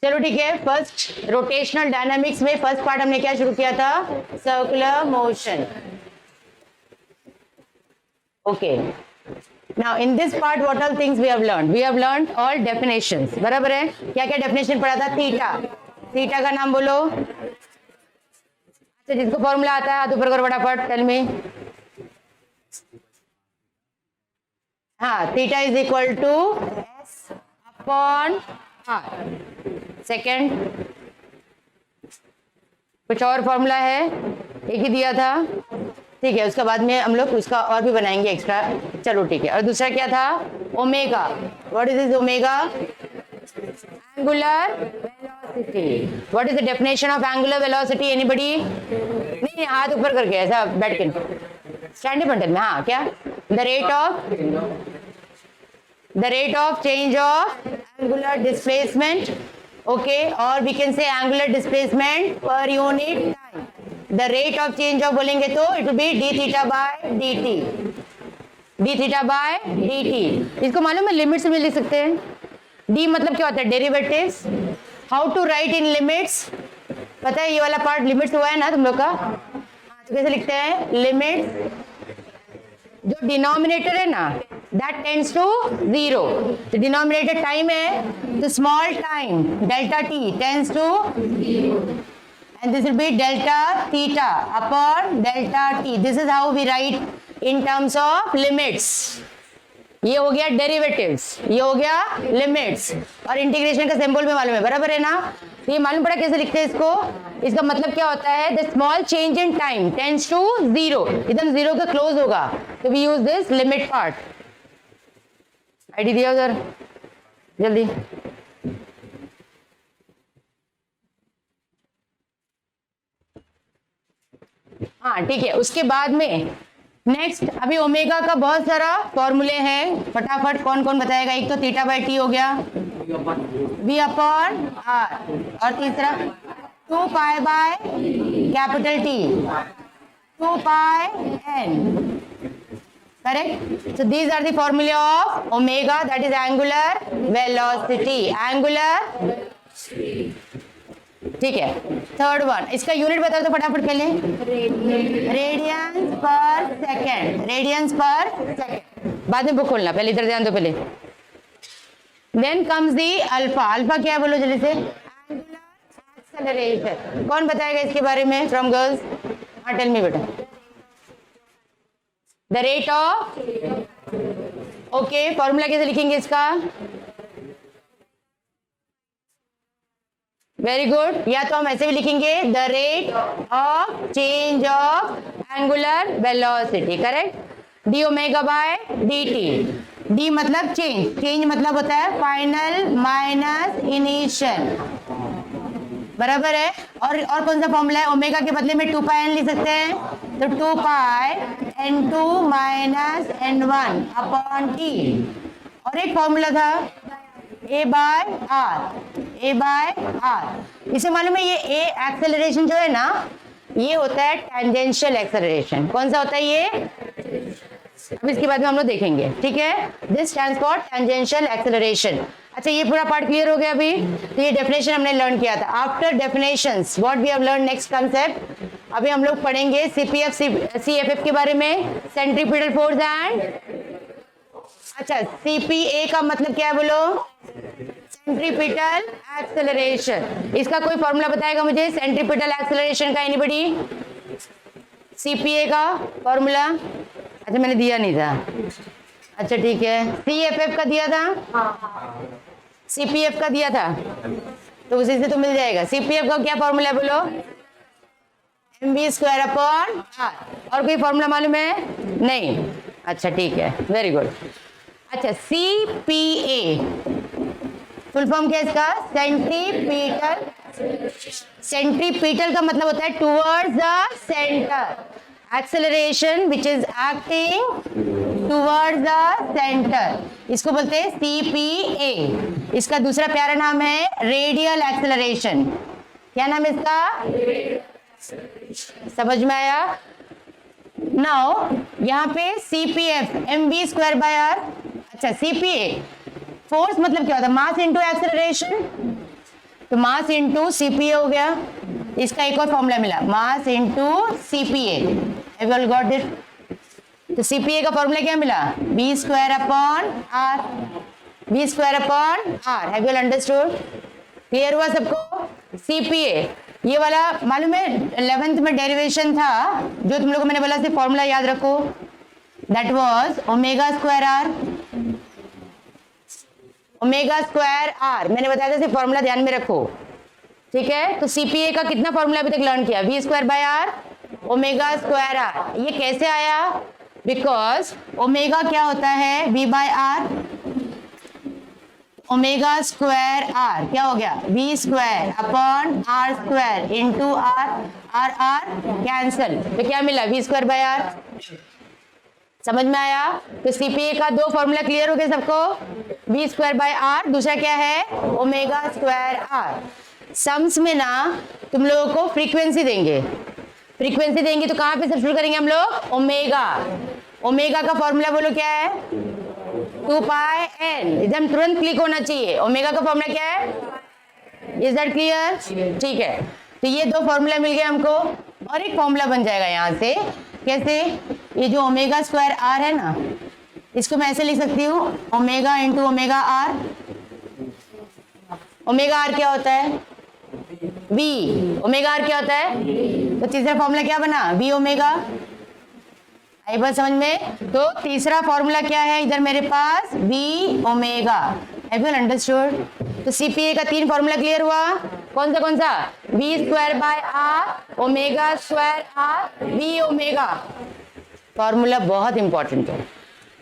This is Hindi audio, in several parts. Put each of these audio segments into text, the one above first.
चलो ठीक है, फर्स्ट रोटेशनल डायनामिक्स में फर्स्ट पार्ट हमने क्या शुरू किया था? Circular motion. Okay, now in this part what all things we have learned? We have learned all definitions. बराबर है? क्या क्या डेफिनेशन पढ़ा था? थीटा. थीटा का नाम बोलो. अच्छा, जिसको फॉर्मूला आता है हाथ ऊपर करो फटाफट. Tell me. हाँ, theta is equal to S upon R. Second, कुछ और फॉर्मूला है? एक ही दिया था. ठीक है, उसके बाद में हम लोग उसका और भी बनाएंगे एक्स्ट्रा. चलो ठीक है. और दूसरा क्या था? Omega. What is this omega? Angular velocity. What is the definition of angular velocity? Anybody? नहीं, हाथ ऊपर करके ऐसा बैठ के स्टैंडिंग बंटन में. हाँ, क्या? The rate of change of angular displacement. Okay, और we can say angular displacement per unit time. The rate of change of बोलेंगे तो it will be D theta by D T. D theta by D T. इसको मालूम है लिमिट से भी लिख सकते हैं. डी मतलब क्या होता है? Derivatives. How to write in limits? पता है ये वाला पार्ट लिमिट्स हुआ है ना तुम लोग का? तो कैसे लिखते हैं? लिमिट्स. जो डिनोमिनेटर है ना, that tends to 0. The denominator time है, the small time delta t tends to 0, and this will be delta theta upon delta t. This is how we write in terms of limits. ये हो गया डेरिवेटिव्स, ये हो गया लिमिट्स. और इंटीग्रेशन का सिंबल भी मालूम है, बराबर है ना? तो ये मालूम पड़ा कैसे लिखते हैं इसको? इसका मतलब क्या होता है? The small change in time tends to 0. एकदम 0 के क्लोज होगा, तो we use this limit part. ID दिया उधर जल्दी. हाँ ठीक है. उसके बाद में नेक्स्ट अभी ओमेगा का बहुत सारा फॉर्मूले हैं. फटाफट कौन कौन बताएगा? एक तो थीटा बाय टी हो गया, वी अपॉन आर, और तीसरा 2 pi by capital T, 2 pi n. Correct? So these are the formula of omega, that is angular velocity. Angular. ठीक है. थर्ड वन, इसका यूनिट बताओ तो फटाफट पहले. रेडियंस पर सेकेंड. रेडियंस पर सेकेंड. बाद में बुक खोलना, पहले इधर ध्यान दो पहले. Then comes the alpha. Alpha क्या है बोलो जल्दी से? Angular acceleration. कौन बताएगा इसके बारे में फ्रॉम गर्ल्स? हाँ टेल मी बेटा. The rate of. Okay, formula कैसे लिखेंगे इसका? Very good. या तो हम ऐसे भी लिखेंगे, the rate of change of angular velocity. Correct? D omega by D T. D मतलब चेंज. चेंज मतलब होता है फाइनल माइनस इनिशियल. बराबर है? और कौन सा फॉर्मूला है? ओमेगा के बदले में 2 पाई एन लिख सकते हैं, तो 2 पाई n2 minus n1 upon T. और एक फॉर्मूला था a by r. A by r. इसे मालूम है ये ए एक्सेलरेशन जो है ना, ये होता है टेंजेंशियल एक्सेलरेशन. कौन सा होता है ये? अब इसके बाद में हम लोग देखेंगे. ठीक है, this stands for tangential acceleration. अच्छा, ये पूरा पार्ट क्लियर हो गया अभी? तो ये डेफिनेशन हमने लर्न किया था. After definitions what we have learn? Next concept अभी हम लोग पढ़ेंगे सीपीएफ सीएफएफ के बारे में, सेंट्रीपिटल फोर्स एंड. अच्छा, सीपीए का मतलब क्या है बोलो? Centripetal acceleration. इसका कोई फॉर्मूला बताएगा मुझे सेंट्रीपिटल एक्सेलरेशन का? एनीबॉडी? सीपीए का फॉर्मूला? अच्छा, मैंने दिया नहीं था. अच्छा ठीक है. सीएफएफ का दिया था, सीपीएफ का दिया था, तो उसी से तो मिल जाएगा. सीपीएफ का क्या फॉर्मूला बोलो? mv² upon are. और कोई फॉर्मूला मालूम है? नहीं. अच्छा ठीक है, वेरी गुड. अच्छा, सीपीए फुल फॉर्म क्या है इसका? सेंट्रीपिटल. सेंट्रीपिटल का मतलब होता है towards the centre. Acceleration which is acting towards the centre, इसको बोलते हैं सीपीए. इसका दूसरा प्यारा नाम है रेडियल एक्सेलरेशन. क्या नाम है इसका? समझ में आया? नाउ यहाँ पे सीपीएफ mv² बाय आर. अच्छा, सीपीए फोर्स मतलब क्या होता है? Mass into acceleration. तो मास इंटू सीपीए हो गया। इसका एक और फॉर्मूला मिला, mass into CPA. Have you got it? तो सीपीए का फॉर्मूला क्या मिला? v square upon r, v square upon r. Have you understood? Clear हुआ सबको? सीपीए ये वाला मालूम है 11th में डेरिवेशन था जो तुम लोगों को मैंने बोला से फॉर्मूला याद रखो, that was omega square r. Omega square r मैंने बताया था, सिर्फ फॉर्मूला ध्यान में रखो, ठीक है? तो सीपीए का कितना फॉर्मूला अभी तक लर्न किया? V square by are omega square r. ये कैसे आया? बिकॉज ओमेगा क्या होता है? V by are. Omega square r क्या हो गया? V square upon r square into r, r r cancel, तो क्या मिला? V square by r. समझ में आया? तो सीपीए का दो फॉर्मूला क्लियर हो गए सबको, वी स्क्वायर बाय आर, दूसरा क्या है? Omega square are. सम्स में ना तुम लोगों को फ्रीक्वेंसी देंगे, फ्रीक्वेंसी देंगे तो कहां पे सब्स्टिट्यूट करेंगे हम लोग? ओमेगा। ओमेगा का फॉर्मूला बोलो क्या है? 2 पाई एन। एकदम तुरंत क्लिक होना चाहिए। ओमेगा का फॉर्मूला क्या है? Is that clear? ठीक है, तो ये दो फॉर्मूला मिल गए हमको और एक फॉर्मूला बन जाएगा यहाँ से। कैसे? ये जो ओमेगा स्क्वायर आर है ना, इसको मैं ऐसे लिख सकती हूँ, omega into omega r. Omega r क्या होता है? वी। ओमेगा आर क्या होता है? तो तीसरा फॉर्मूला क्या बना? We omega. आई बात समझ में? तो तीसरा फॉर्मूला क्या है इधर मेरे पास? V omega. Have you understood? तो सीपीए का 3 फॉर्मूला क्लियर हुआ। कौन सा? V square by are omega square R V omega. Formula बहुत इंपॉर्टेंट है।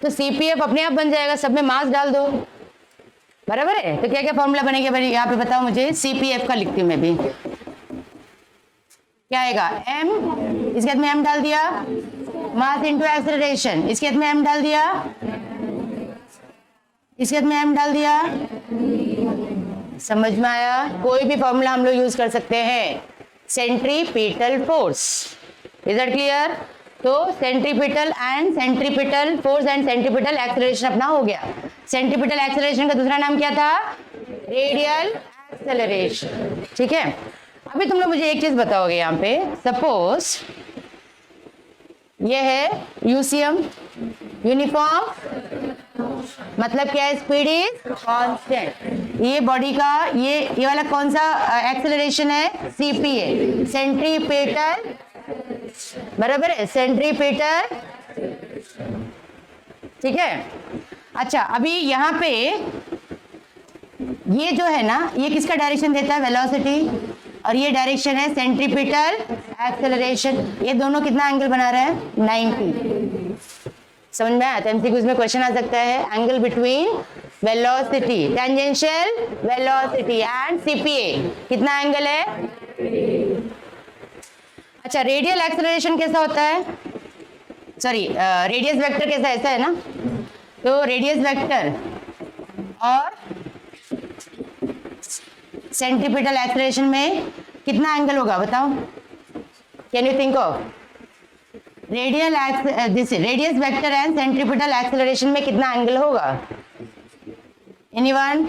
तो सीपीएफ अपने आप बन जाएगा, सब में मास डाल दो, बराबर है? तो क्या क्या फॉर्मूला बनेगा भाई यहाँ पे बताओ मुझे। सीपीएफ का लिखती हूँ मैं भी, क्या आएगा? एम, इसके बाद में एम डाल दिया, मास इंटू एक्सेलरेशन, इसके बाद में एम डाल दिया, इसके बाद में एम डाल दिया। समझ में आया? कोई भी फॉर्मूला हम लोग यूज कर सकते हैं। Centripetal force, is that clear? तो centripetal and centripetal force and centripetal acceleration अपना हो गया। सेंट्रीपिटल एक्सेलरेशन का दूसरा नाम क्या था? Radial acceleration. ठीक है, अभी तुम लोग मुझे एक चीज बताओगे यहाँ पे, सपोज ये है यूसीएम, यूनिफॉर्म मतलब क्या है? Speed is constant. ये बॉडी का ये वाला कौन सा एक्सेलरेशन है? सीपीए, सेंट्रीपिटल, बराबर है? सेंट्रीपिटल, ठीक है। अच्छा, अभी यहाँ पे ये जो है ना, ये किसका डायरेक्शन देता है? वेलोसिटी, और ये डायरेक्शन है सेंट्रीपिटल एक्सेलरेशन। ये दोनों कितना एंगल बना रहे हैं? 90। समझ में आया? तो एमसीक्यूज में क्वेश्चन आ सकता है, angle between velocity, tangential velocity and CPA, कितना एंगल है? अच्छा, रेडियल एक्सेलरेशन कैसा होता है? सॉरी, रेडियस वेक्टर कैसा? ऐसा है ना? तो रेडियस वेक्टर और सेंट्रीपिटल एक्सेलरेशन में कितना एंगल होगा बताओ? Can you think of? Radius vector and centripetal acceleration में कितना एंगल होगा? एनीवन?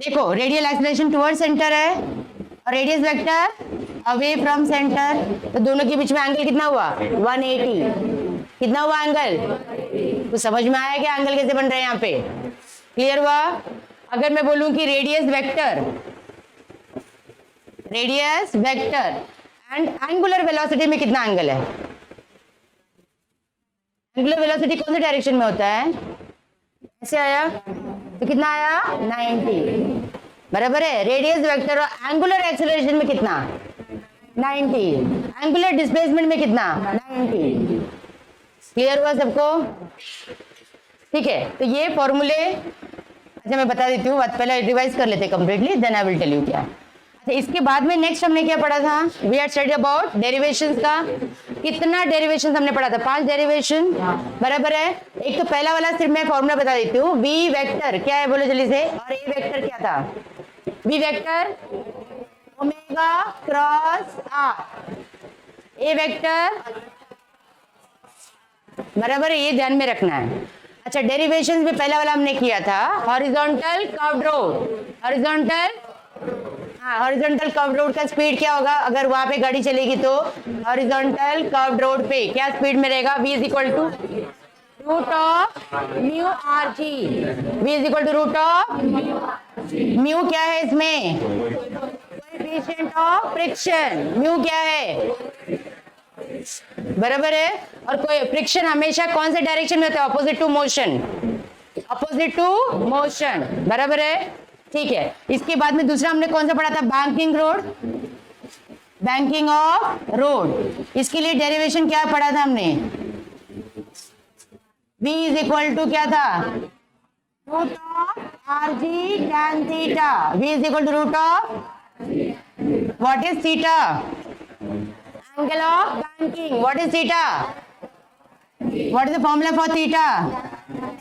देखो, रेडियल एक्सेलरेशन टुवर्ड सेंटर है और radius vector away from centre, तो दोनों के बीच में एंगल कितना हुआ? 180। कितना हुआ एंगल? तो समझ में आया कि एंगल कैसे बन रहे हैं यहाँ पे? क्लियर हुआ? अगर मैं बोलूं कि radius vector and angular velocity में कितना एंगल है? एंगुलर वेलोसिटी कौन से डायरेक्शन में होता है? ऐसे आया, तो कितना आया? 90, बराबर है? रेडियस वेक्टर और एंगुलर एक्सेलरेशन में कितना? 90। एंगुलर डिस्प्लेसमेंट में कितना? 90। क्लियर हुआ सबको? ठीक है, तो ये फॉर्मूले, अच्छा मैं बता देती हूँ, पहले रिवाइज कर लेते completely, then I will tell you क्या। अच्छा, इसके बाद में नेक्स्ट हमने क्या पढ़ा था? We had studied about derivations का। कितना डेरिवेशंस हमने पढ़ा था? 5 डेरिवेशन, बराबर है? एक तो पहला वाला सिर्फ मैं फॉर्मूला बता देती हूँ, वी वेक्टर क्या है बोलो जल्दी से, और ए वेक्टर क्या था? V vector omega cross r, a vector, बराबर है? ये ध्यान में रखना है। अच्छा, डेरिवेशन में पहला वाला हमने किया था horizontal curved road. Horizontal curved road का स्पीड क्या होगा, अगर वहां पे गाड़ी चलेगी तो हॉरिजॉन्टल कर्व्ड रोड पे क्या स्पीड में रहेगा, v is equal to root of mu r g. v is equal to root of mu क्या है इसमें, कोएफिशिएंट ऑफ फ्रिक्शन। म्यू क्या है, बराबर है। और कोई फ्रिक्शन हमेशा कौन से डायरेक्शन में होता है, opposite to motion, opposite to motion, बराबर है। ठीक है, इसके बाद में दूसरा हमने कौन सा पढ़ा था, banking road, banking of road. इसके लिए डेरिवेशन क्या पढ़ा था हमने, v इज इक्वल टू क्या था, root of r g tan theta. v is equal to root of what is theta, angle of banking. What is theta? What is the formula for theta?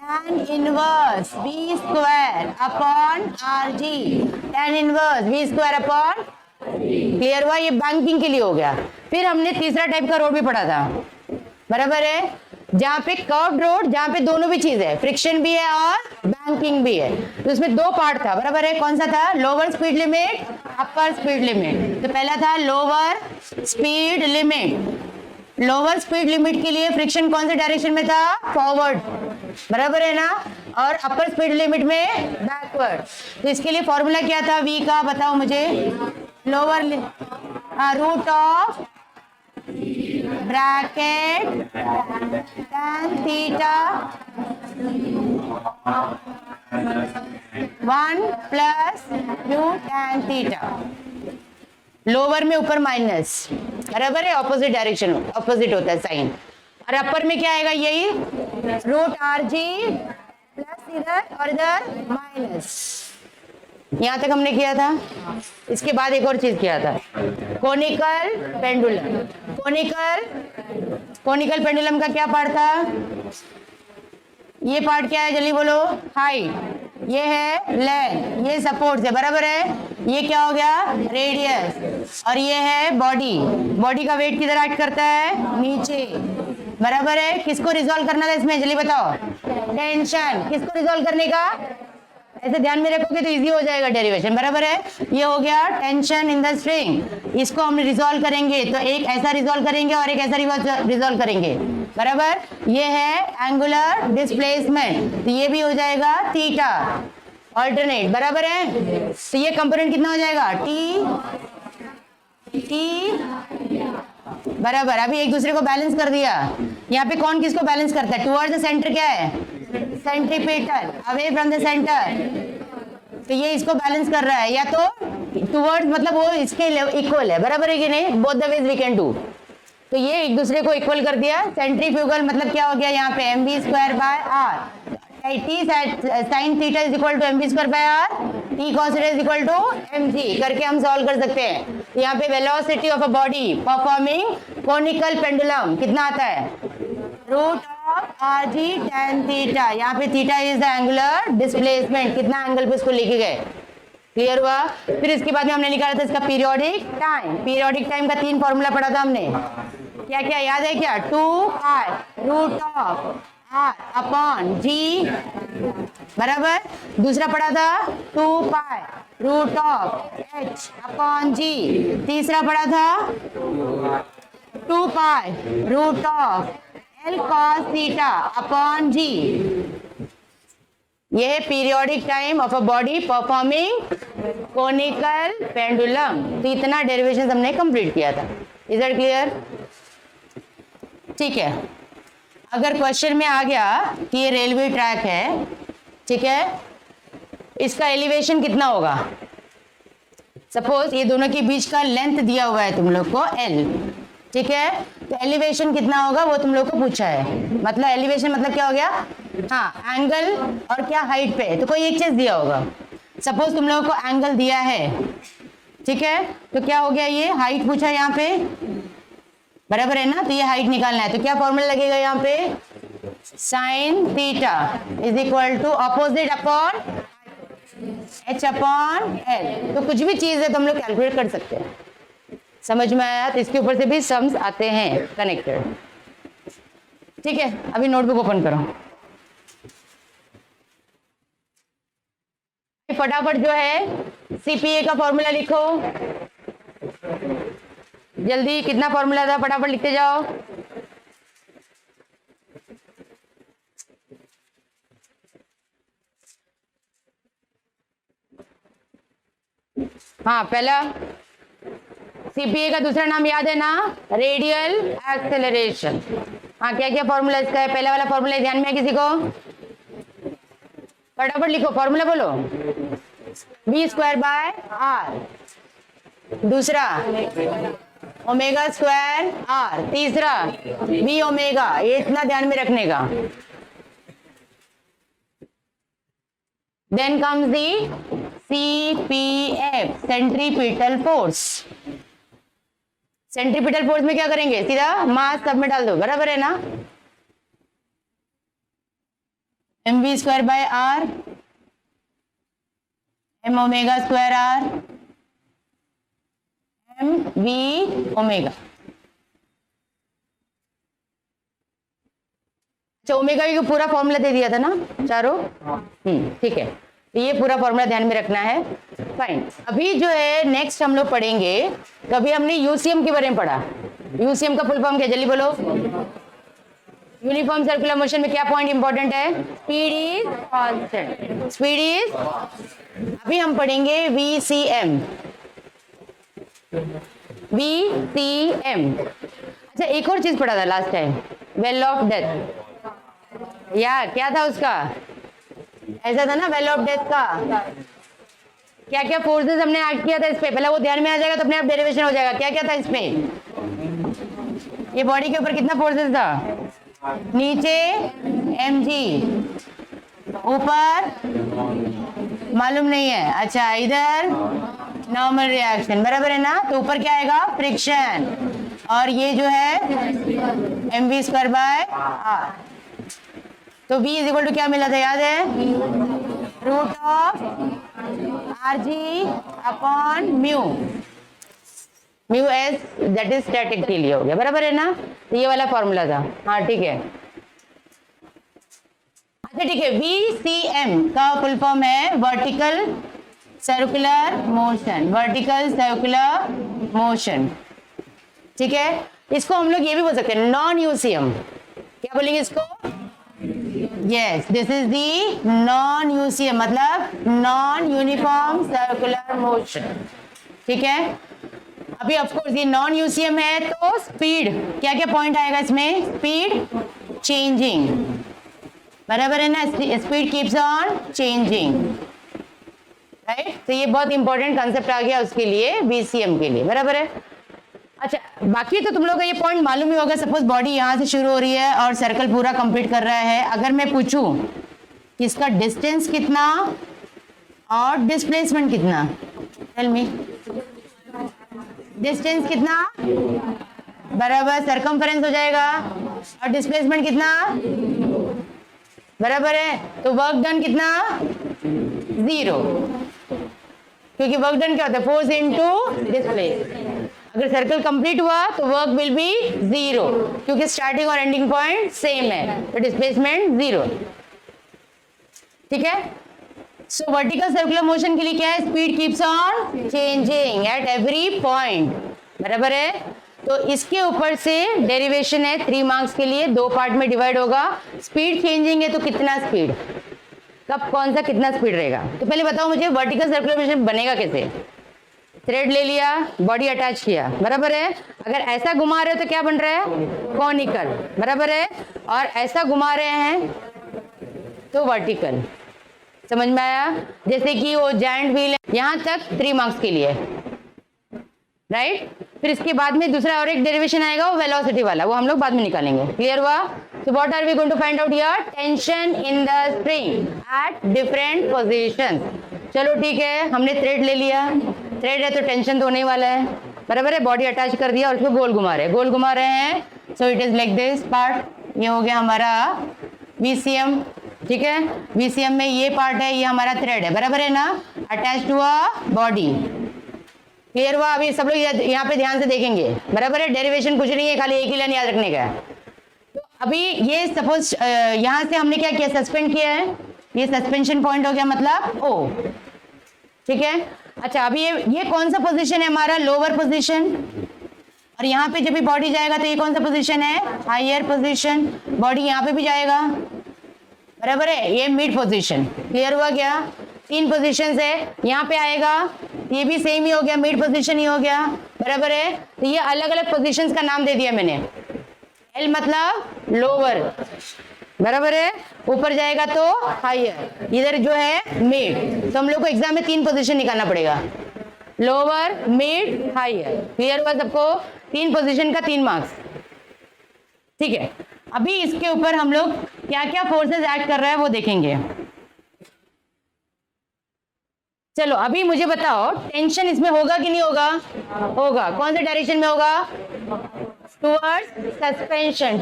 Tan inverse v square upon rg. Tan inverse v square upon, clear हुआ, ये बैंकिंग के लिए हो गया। फिर हमने तीसरा टाइप का रोड भी पढ़ा था, बराबर है, जहाँ पे कर्व्ड रोड, जहाँ पे दोनों भी चीज है, फ्रिक्शन भी है और बैंकिंग भी है। तो उसमें दो पार्ट था, बराबर है, कौन सा था, लोअर स्पीड लिमिट, अपर स्पीड लिमिट। तो पहला था lower speed limit. Lower speed limit के लिए फ्रिक्शन कौन से डायरेक्शन में था, फॉरवर्ड, बराबर है ना, और अपर स्पीड लिमिट में बैकवर्ड। तो इसके लिए फॉर्मूला क्या था v का, बताओ मुझे, lower root of bracket tan theta 1 plus mu tan theta. Lower में ऊपर माइनस, बराबर है, ऑपोजिट डायरेक्शन, ऑपोजिट होता है साइन। और अपर में क्या आएगा, यही रूट आर जी प्लस इधर और इधर माइनस। यहां तक हमने किया था। इसके बाद एक और चीज किया था, कोनिकल पेंडुलम। कोनिकल पेंडुलम का क्या पार्ट था, ये पार्ट क्या है, जल्दी बोलो, हाइट, ये है लेंथ, ये सपोर्ट है, बराबर है, ये क्या हो गया, रेडियस, और ये है बॉडी। बॉडी का वेट किधर एक्ट करता है, नीचे, बराबर है। किसको रिजॉल्व करना था इसमें, जल्दी बताओ, टेंशन। किसको रिजॉल्व करने का, ऐसे ध्यान में रखोगे तो इजी हो जाएगा डेरिवेशन, बराबर है। ये हो गया टेंशन इन द स्ट्रिंग, इसको हम रिजॉल्व करेंगे तो एक ऐसा रिजॉल्व करेंगे और एक ऐसा रिजॉल्व करेंगे, बराबर। ये है एंगुलर डिस्प्लेसमेंट, तो ये भी हो जाएगा थीटा, ऑल्टरनेट, बराबर है। तो ये कंपोनेंट कितना हो जाएगा, टी, बराबर। अभी एक दूसरे को बैलेंस कर दिया। यहाँ पे कौन किसको बैलेंस करता है, टुवर्ड्स द सेंटर क्या है, centripetal, away from the centre. तो ये इसको बैलेंस कर रहा है, या तो टुवर्ड्स मतलब वो इसके इक्वल है, बराबर है कि नहीं, both the ways we can do. तो ये एक दूसरे को इक्वल कर दिया। सेंट्रीफ्यूगल मतलब क्या हो गया, यहाँ पे mv square by r, t sine theta is equal to mv square by r, t cos theta is equal to mg, करके हम सॉल्व कर सकते हैं। यहाँ पे velocity of a body performing conical pendulum कितना आता है, root of r g tan theta. यहाँ पे theta is the angular displacement, कितना एंगल पे इसको लेके गए, क्लियर हुआ। फिर इसके बाद में हमने निकाला था इसका पीरियोडिक टाइम। पीरियोडिक टाइम का 3 फॉर्मूला पढ़ा था हमने, क्या क्या याद है क्या, 2 pi root of R upon G, बराबर। दूसरा पढ़ा था 2 pi root of H upon G. तीसरा पढ़ा था 2 pi root of L cos theta upon G. ये है periodic time of a body performing conical pendulum. तो इतना डेरिवेशन हमने कंप्लीट किया था, इज इट क्लियर, ठीक है। अगर क्वेश्चन में आ गया कि ये रेलवे ट्रैक है, ठीक है, इसका एलिवेशन कितना होगा, सपोज ये दोनों के बीच का लेंथ दिया हुआ है तुम लोग को L, ठीक है, तो एलिवेशन कितना होगा वो तुम लोग को पूछा है। मतलब एलिवेशन मतलब क्या हो गया, हाँ एंगल और क्या हाइट पे, तो कोई एक चीज दिया होगा। सपोज तुम लोगों को एंगल दिया है, ठीक है, तो क्या हो गया, ये हाइट पूछा है यहाँ पे, बराबर है ना, तो ये हाइट निकालना है। तो क्या फॉर्मूला लगेगा यहाँ पे, sine theta is equal to opposite upon h upon l। तो कुछ भी चीज है तो हम लोग कैलकुलेट कर सकते हैं, समझ में आया। तो इसके ऊपर से भी सम्स आते हैं कनेक्टेड, ठीक है। अभी नोटबुक ओपन करो। फटाफट जो है सीपीए का फॉर्मूला लिखो, जल्दी। कितना फॉर्मूला था, फटाफट लिखते जाओ। हाँ, पहला सीपीए का दूसरा नाम याद है ना, रेडियल एक्सेलरेशन। हाँ, क्या क्या फॉर्मूला इसका है? पहला वाला फॉर्मूला ध्यान में है किसी को? फटाफट लिखो, फॉर्मूला बोलो। v²/r। दूसरा ω²r। तीसरा v ω। ये इतना ध्यान में रखने का। Then comes the CPF, centripetal force. Centripetal force में क्या करेंगे? सीधा मास सब में डाल दो, बराबर है ना। mv²/r, mω²r, mv ω। अच्छा, ओमेगा का पूरा फॉर्मूला दे दिया था ना चारों? ठीक है, तो ये पूरा फॉर्मूला ध्यान में रखना है। फाइन। अभी जो है नेक्स्ट हम लोग पढ़ेंगे, कभी हमने यूसीएम के बारे में पढ़ा। यूसीएम का फुल फॉर्म क्या, जल्दी बोलो। यूनिफॉर्म सर्कुलर मोशन में क्या पॉइंट इंपॉर्टेंट है? Speed is constant. Speed is. अभी हम पढ़ेंगे VCM। VCM। अच्छा, एक और चीज पढ़ा था last time, well of death. या क्या था उसका? ऐसा था ना, वेल ऑफ डेथ का क्या क्या फोर्सेस हमने ऐड किया था इस पे, पहले वो ध्यान में आ जाएगा तो अपने आप डेरिवेशन हो जाएगा। क्या क्या था इसमें? ये बॉडी के ऊपर कितना फोर्सेस था? नीचे mg, ऊपर मालूम नहीं है। अच्छा, इधर नॉर्मल रिएक्शन, बराबर है ना। तो ऊपर क्या आएगा? फ्रिक्शन। और ये जो है mv²/r। तो v इज इक्वल टू क्या मिला था, याद है? √rg/μ। μs that is static के लिए हो गया, बराबर है ना। तो ये वाला फॉर्मूला था। हाँ, ठीक है। अच्छा, ठीक है। VCM का फुल फॉर्म है vertical circular motion. Vertical circular motion, ठीक है। इसको हम लोग ये भी बोल सकते हैं नॉन यूसीएम। क्या बोलेंगे इसको? Yes, this is the non UCM, मतलब नॉन यूनिफॉर्म सर्कुलर मोशन, ठीक है। अभी ऑफ कोर्स ये नॉन यूसीएम है, तो स्पीड, क्या क्या पॉइंट आएगा इसमें? स्पीड चेंजिंग, बराबर है ना। Speed keeps on changing, right. तो ये बहुत इंपॉर्टेंट कंसेप्ट आ गया उसके लिए, VCM के लिए, बराबर है। अच्छा, बाकी तो तुम लोग का ये पॉइंट मालूम ही होगा। सपोज बॉडी यहाँ से शुरू हो रही है और सर्कल पूरा कंप्लीट कर रहा है। अगर मैं पूछूं कि इसका डिस्टेंस कितना और डिस्प्लेसमेंट कितना, टेल मी। डिस्टेंस कितना? बराबर सरकमफेरेंस हो जाएगा। और डिस्प्लेसमेंट कितना? बराबर है। तो वर्क डन कितना? 0, क्योंकि वर्क डन क्या होता है? Force into displace. अगर सर्कल कंप्लीट हुआ तो वर्क विल बी 0, क्योंकि स्टार्टिंग और एंडिंग पॉइंट सेम है, तो डिस्प्लेसमेंट 0, ठीक है। सो वर्टिकल सर्कुलर मोशन के लिए क्या है? Speed keeps on changing at every point, बराबर है। तो इसके ऊपर से डेरिवेशन है 3 मार्क्स के लिए, 2 पार्ट में डिवाइड होगा। स्पीड चेंजिंग है तो कितना स्पीड, कब कौन सा कितना स्पीड रहेगा। तो पहले बताओ मुझे, वर्टिकल सर्कुलर मोशन बनेगा कैसे? थ्रेड ले लिया, बॉडी अटैच किया, बराबर है। अगर ऐसा घुमा रहे हो तो क्या बन रहा है? कॉनिकल, बराबर है। और ऐसा घुमा रहे हैं तो वर्टिकल। समझ में आया? जैसे कि वो जायंट व्हील है, यहाँ तक 3 मार्क्स के लिए, राइट। फिर इसके बाद में दूसरा और एक डेरिवेशन आएगा, वो वेलोसिटी वाला, वो हम लोग बाद में निकालेंगे। क्लियर हुआ? So what are we going to find out here? Tension in the spring at different positions. चलो ठीक है, हमने थ्रेड ले लिया। थ्रेड है तो टेंशन तो होने वाला है, बराबर है। बॉडी अटैच कर दिया और उसको गोल घुमा रहे हैं, गोल घुमा रहे हैं। So it is like this part. ये हो गया हमारा VCM, ठीक है। VCM में ये पार्ट है, ये हमारा थ्रेड है, बराबर है ना, attach to a body. Clear हुआ? अभी सब लोग यहाँ पे ध्यान से देखेंगे, बराबर है। डेरिवेशन कुछ नहीं है, खाली एक ही लाइन याद रखने का है। तो अभी ये सपोज यहाँ से हमने क्या किया? सस्पेंड किया है, ये सस्पेंशन पॉइंट हो गया, मतलब O। ठीक है। अच्छा अभी ये कौन सा पोजीशन है हमारा, लोअर पोजीशन, और यहाँ पे जब भी बॉडी जाएगा तो ये कौन सा पोजीशन है, हायर पोजीशन। बॉडी यहाँ पे भी जाएगा, बराबर है, ये मिड पोजीशन। क्लियर हुआ क्या, 3 पोजीशन है, यहाँ पे आएगा ये भी सेम ही हो गया, मिड पोजीशन ही हो गया, बराबर है। तो ये अलग अलग पोजीशंस का नाम दे दिया मैंने। एल मतलब लोअर, बराबर है, ऊपर जाएगा तो हायर, इधर जो है मिड। तो हम लोग को एग्जाम में 3 पोजीशन निकालना पड़ेगा, लोअर, मिड, हायर। क्लियर हुआ सबको, 3 पोजीशन का 3 मार्क्स। ठीक है, अभी इसके ऊपर हम लोग क्या क्या फोर्सेस ऐड कर रहे हैं वो देखेंगे। चलो अभी मुझे बताओ, टेंशन इसमें होगा कि नहीं होगा, होगा। कौन से डायरेक्शन में होगा, टुवर्ड्स सस्पेंशन,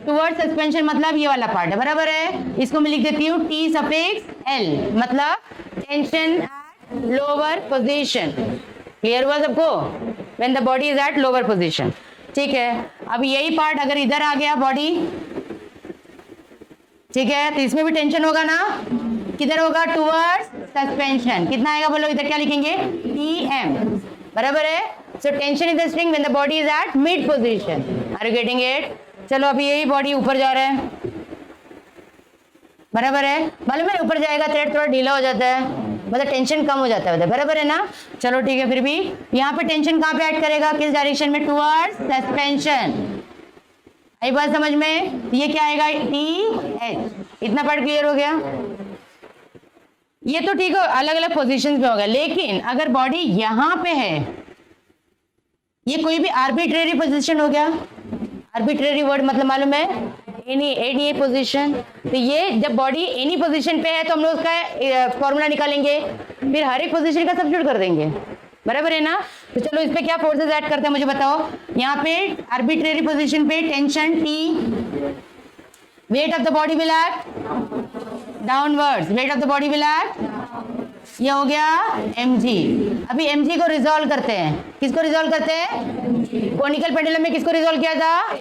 टुवर्ड्स सस्पेंशन मतलब ये वाला पार्ट है, बराबर है। इसको मैं लिख देती हूँ टी सफिक्स एल, मतलब tension at lower position. Clear हुआ सबको, when the body is at lower position. ठीक है, अब यही पार्ट अगर इधर आ गया बॉडी, ठीक है, तो इसमें भी टेंशन होगा ना, किधर होगा, टुवर्ड्स सस्पेंशन। कितना आएगा बोलो, इधर क्या लिखेंगे, टी एम, बराबर है। So tension is the string when the body is at mid position. Are you getting it. चलो अभी यही बॉडी ऊपर जा रहा है, बराबर है, मालूम है ऊपर जाएगा थ्रेड थोड़ा ढीला हो जाता है, मतलब टेंशन कम हो जाता है, बराबर है ना। चलो ठीक है, फिर भी यहाँ पे टेंशन कहाँ पे ऐड करेगा, किस डायरेक्शन में, टुवर्ड्स सस्पेंशन। आई बात समझ में, ये क्या आएगा, टी एच। इतना पार्ट क्लियर हो गया। ये तो ठीक है, अलग अलग पोजीशंस में होगा, लेकिन अगर बॉडी यहाँ पे है, ये कोई भी आर्बिट्रेरी पोजीशन हो गया। आर्बिट्रेरी वर्ड मतलब मालूम है, एनी पोजीशन। तो ये जब बॉडी एनी पोजीशन पे है तो हम लोग उसका फॉर्मूला निकालेंगे, फिर हर एक पोजीशन का सब्स्टिट्यूट कर देंगे, बराबर है ना। तो चलो इस पे क्या फोर्सेस ऐड करते हैं मुझे बताओ। यहाँ पे आर्बिट्रेरी पोजीशन पे tension T, weight of the body will act downwards, weight of the body will act, ये हो गया mg। अभी mg को रिजॉल्व करते हैं, किसको रिजॉल्व करते हैं, कॉनिकल पेंडुलम में किसको रिजॉल्व किया था,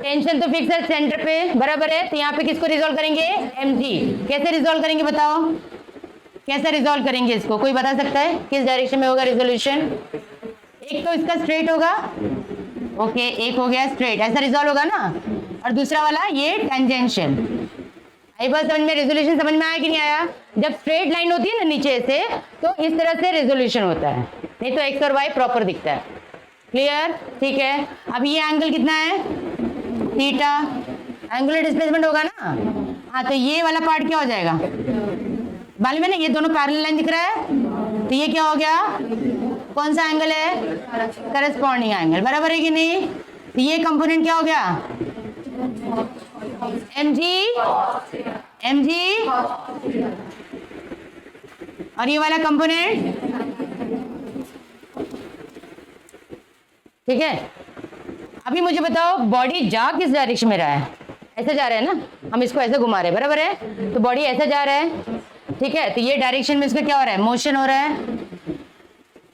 टेंशन तो फिक्स है सेंटर पे, बराबर है। तो यहाँ पे किसको रिजॉल्व करेंगे, mg। कैसे रिजॉल्व करेंगे बताओ, कैसे रिजॉल्व करेंगे इसको, कोई बता सकता है किस डायरेक्शन में होगा रिजोल्यूशन। एक तो इसका स्ट्रेट होगा, ओके, एक हो गया स्ट्रेट, ऐसा रिजॉल्व होगा ना, और दूसरा वाला ये टेंजेंशियल। आई बात समझ में, रेजोल्यूशन समझ में आया कि नहीं आया। जब स्ट्रेट लाइन होती है ना नीचे से, तो इस तरह से रेजोल्यूशन होता है, नहीं तो एक्स और वाई प्रॉपर दिखता है। क्लियर, ठीक है। अब ये एंगल कितना है, थीटा, एंगुलर डिस्प्लेसमेंट होगा ना। हाँ, तो ये वाला पार्ट क्या हो जाएगा, मालूम है ना, ये दोनों पैरेलल लाइन दिख रहा है, तो ये क्या हो गया, कौन सा एंगल है, करस्पॉन्डिंग एंगल, बराबर है कि नहीं। तो ये कंपोनेंट क्या हो गया, mg, और ये वाला कंपोनेंट, ठीक है। अभी मुझे बताओ, बॉडी जा किस डायरेक्शन में रहा है, ऐसे जा रहा है ना, हम इसको ऐसे घुमा रहे हैं, बराबर है। तो बॉडी ऐसे जा रहा है, ठीक है, तो ये डायरेक्शन में इसका क्या हो रहा है, मोशन हो रहा है।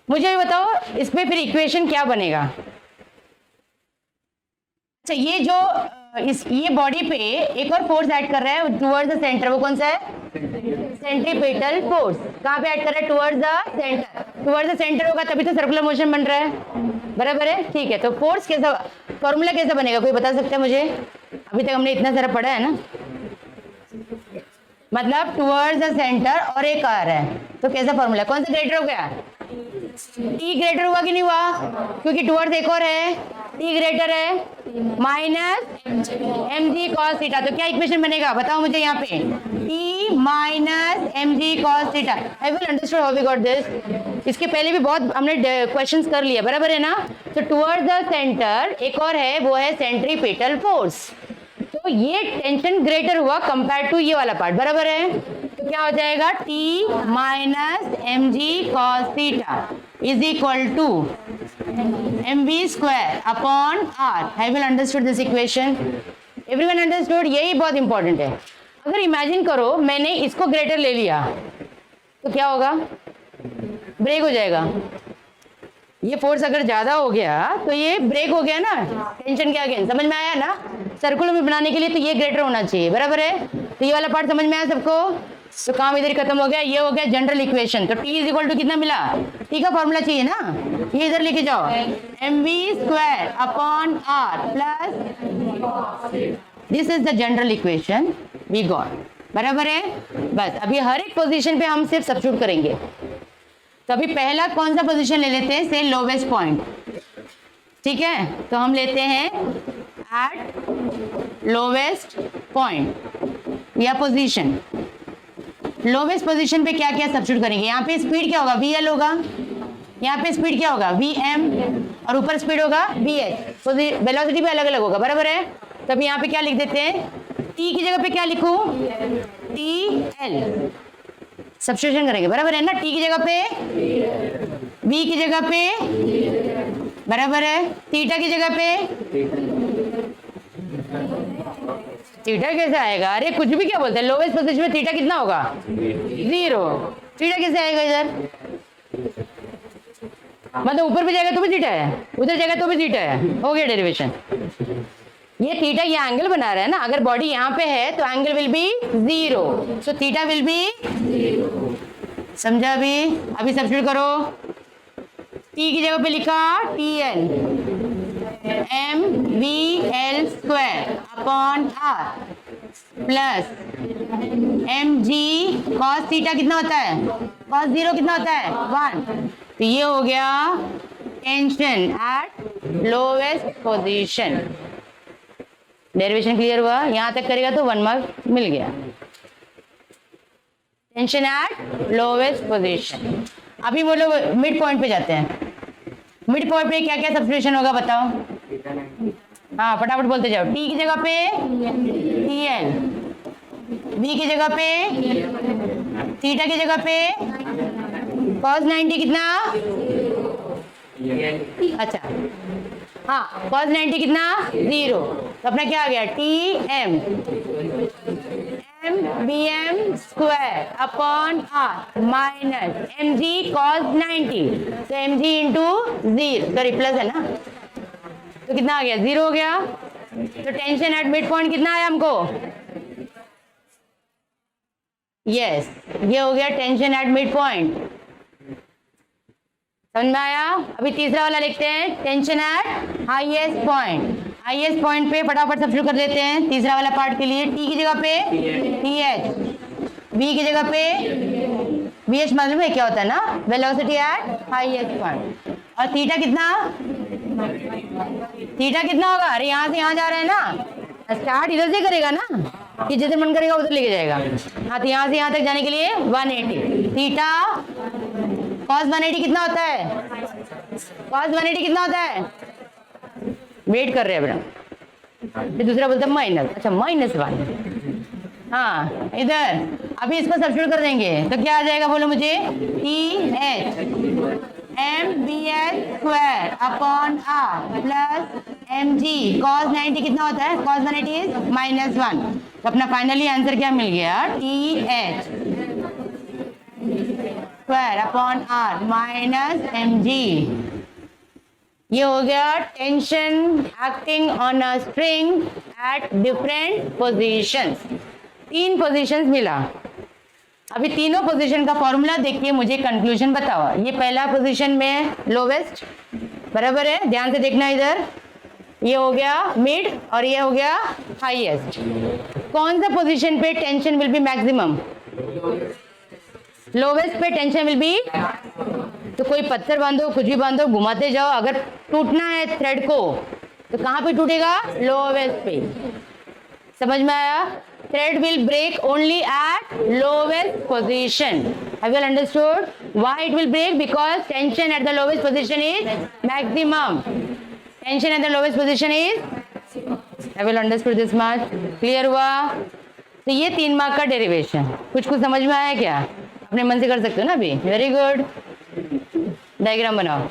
मुझे भी बताओ इस पे फिर इक्वेशन क्या बनेगा। अच्छा, ये जो ये बॉडी पे एक और फोर्स ऐड कर रहा है टुवर्ड्स द सेंटर, वो कौन सा है, सेंट्रीपिटल फोर्स। कहाँ पे ऐड कर रहा है, towards the centre. Towards the centre होगा तभी तो सर्कुलर मोशन बन रहा है, बराबर है, ठीक है। तो फोर्स कैसा, फॉर्मूला कैसा बनेगा, कोई बता सकता है मुझे। अभी तक हमने इतना सारा पढ़ा है ना, मतलब टुवर्ड्स द सेंटर और एक आ रहा है, तो कैसा फॉर्मूला, कौन सा ग्रेटर हो गया, टी ग्रेटर हुआ कि नहीं हुआ, क्योंकि टुवर्ड्स एक और है, टी ग्रेटर है, माइनस mg cos थीटा। तो क्या इक्वेशन बनेगा बताओ मुझे, यहाँ पे t minus mg cos theta. I will understood how we got this. इसके पहले भी बहुत हमने क्वेश्चंस कर लिया, बराबर है ना। तो टुवर्ड्स द सेंटर एक और है, वो है सेंट्रीपिटल फोर्स। तो ये टेंशन ग्रेटर हुआ कंपेयर टू ये वाला पार्ट, बराबर है। तो क्या हो जाएगा, t minus mg cos theta is equal to mv square upon r। I will understood this equation, everyone understood. यही बहुत इंपॉर्टेंट है। अगर इमेजिन करो मैंने इसको ग्रेटर ले लिया तो क्या होगा, ब्रेक हो जाएगा। ये फोर्स अगर ज्यादा हो गया तो ये ब्रेक हो गया ना, टेंशन के अगेंस्ट। समझ में आया ना, सर्कुलर में बनाने के लिए तो ये ग्रेटर होना चाहिए, बराबर है। तो ये वाला पार्ट समझ में आया सबको। तो काम इधर खत्म हो गया। ये हो गया जनरल इक्वेशन। तो टी इज इक्वल टू कितना मिला, टी का फॉर्मूला चाहिए ना, ये इधर लेके जाओ, mv² upon r plus this is the general equation we got. बराबर है। बस अभी हर एक पोजीशन पे हम सिर्फ सब्स्टिट्यूट करेंगे। तो अभी पहला कौन सा पोजीशन ले लेते हैं, से लोवेस्ट पॉइंट। ठीक है, तो हम लेते हैं एट लोवेस्ट पॉइंट या पोजीशन। लोवेस्ट पोजीशन पे क्या क्या सब्स्टिट्यूट करेंगे। यहाँ पे स्पीड क्या होगा, वी एल होगा, यहाँ पे स्पीड क्या होगा, वी एम, और ऊपर स्पीड होगा वी एच। वेलोसिटी भी अलग अलग होगा। बराबर है। तो अभी यहाँ पे क्या लिख देते हैं, टी की जगह पे क्या लिखूं, टी एल सब्स्टिट्यूशन करेंगे। बराबर है ना, टी की जगह पे, वी की जगह पे, बराबर है, थीटा की जगह पे, थीटा कैसे आएगा, अरे कुछ भी क्या बोलते हैं, लोवेस्ट पोजीशन में थीटा कितना होगा, 0। थीटा कैसे आएगा इधर, मतलब ऊपर भी जाएगा तो भी थीटा है, उधर जाएगा तो भी थीटा है, हो गया डेरिवेशन। ये थीटा ये एंगल बना रहा है ना, अगर बॉडी यहाँ पे है तो angle will be 0, so theta will be 0। समझा अभी सब्स्टिट्यूट करो। टी की जगह पे लिखा t l, m v l square upon r plus m g cos theta कितना होता है, कॉस 0 कितना होता है, 1। तो ये हो गया tension at lowest position. Derivation clear हुआ, यहां तक करेगा तो 1 मार्क मिल गया। Tension at lowest position. अभी बोलो मिड पॉइंट पे जाते हैं। मिड पॉइंट पे क्या क्या सब्स्टिट्यूशन होगा बताओ, हाँ फटाफट बोलते जाओ। टी की जगह पे टी एल, बी की जगह पे, थीटा की जगह पे cos 90 कितना, अच्छा हाँ cos 90 कितना 0। तो अपना क्या आ गया, t m b m square upon are minus M g cos 90, तो एम जी इंटू 0, सॉरी प्लस है ना, तो कितना आ गया 0 हो गया। तो टेंशन एट मिड पॉइंट कितना आया हमको, यस ये हो गया टेंशन एट मिड पॉइंट। समझ में आया। अभी तीसरा वाला लिखते हैं, tension at highest point. Highest point पे फटाफट सब्स्टिट्यूट कर देते हैं तीसरा वाला पार्ट के लिए। टी की जगह पे टी एच, वी की जगह पे वी एच, मालूम है क्या होता है ना, वेलोसिटी एट हाईएस्ट पॉइंट। और थीटा कितना, थीटा कितना होगा, अरे यहाँ से यहाँ जा रहा है ना, स्टार्ट इधर से करेगा ना, कि जिधर मन करेगा उधर लेके जाएगा। हाँ तो यहाँ से यहाँ तक जाने के लिए 180। थीटा cos 180 कितना होता है, cos 180 कितना होता है, वेट कर रहे हैं बेटा, फिर दूसरा बोलता है माइनस, अच्छा -1। हाँ इधर अभी इसको सब्स्टिट्यूट कर देंगे तो क्या आ जाएगा बोलो मुझे, t h m b h square upon r plus m g cos 90 कितना होता है, cos 180 इज -1। तो अपना फाइनली आंसर क्या मिल गया, t h square upon are minus M G. ये हो गया tension acting on a string at different positions. 3 positions मिला। अभी तीनों पोजीशन का फॉर्मूला देखिए, मुझे कंक्लूजन बताओ। ये पहला पोजीशन में लोवेस्ट, बराबर है, ध्यान से देखना इधर, ये हो गया मिड और ये हो गया हाईएस्ट। कौन सा पोजीशन पे tension will be maximum, lowest पे टेंशन विल बी। तो कोई पत्थर बांधो, कुछ भी बांधो, घुमाते जाओ, अगर टूटना है थ्रेड को तो कहां पे टूटेगा, लोवेस्ट पे। समझ में आया, thread will break only at lowest position. Have you understood why it will break, because tension at the lowest position is maximum, tension at the lowest position is, have you understood this much, clear हुआ। तो ये 3 मार्क का डेरिवेशन, कुछ समझ में आया क्या, अपने मन से कर सकते हो ना अभी, वेरी गुड। डायग्राम बनाओ।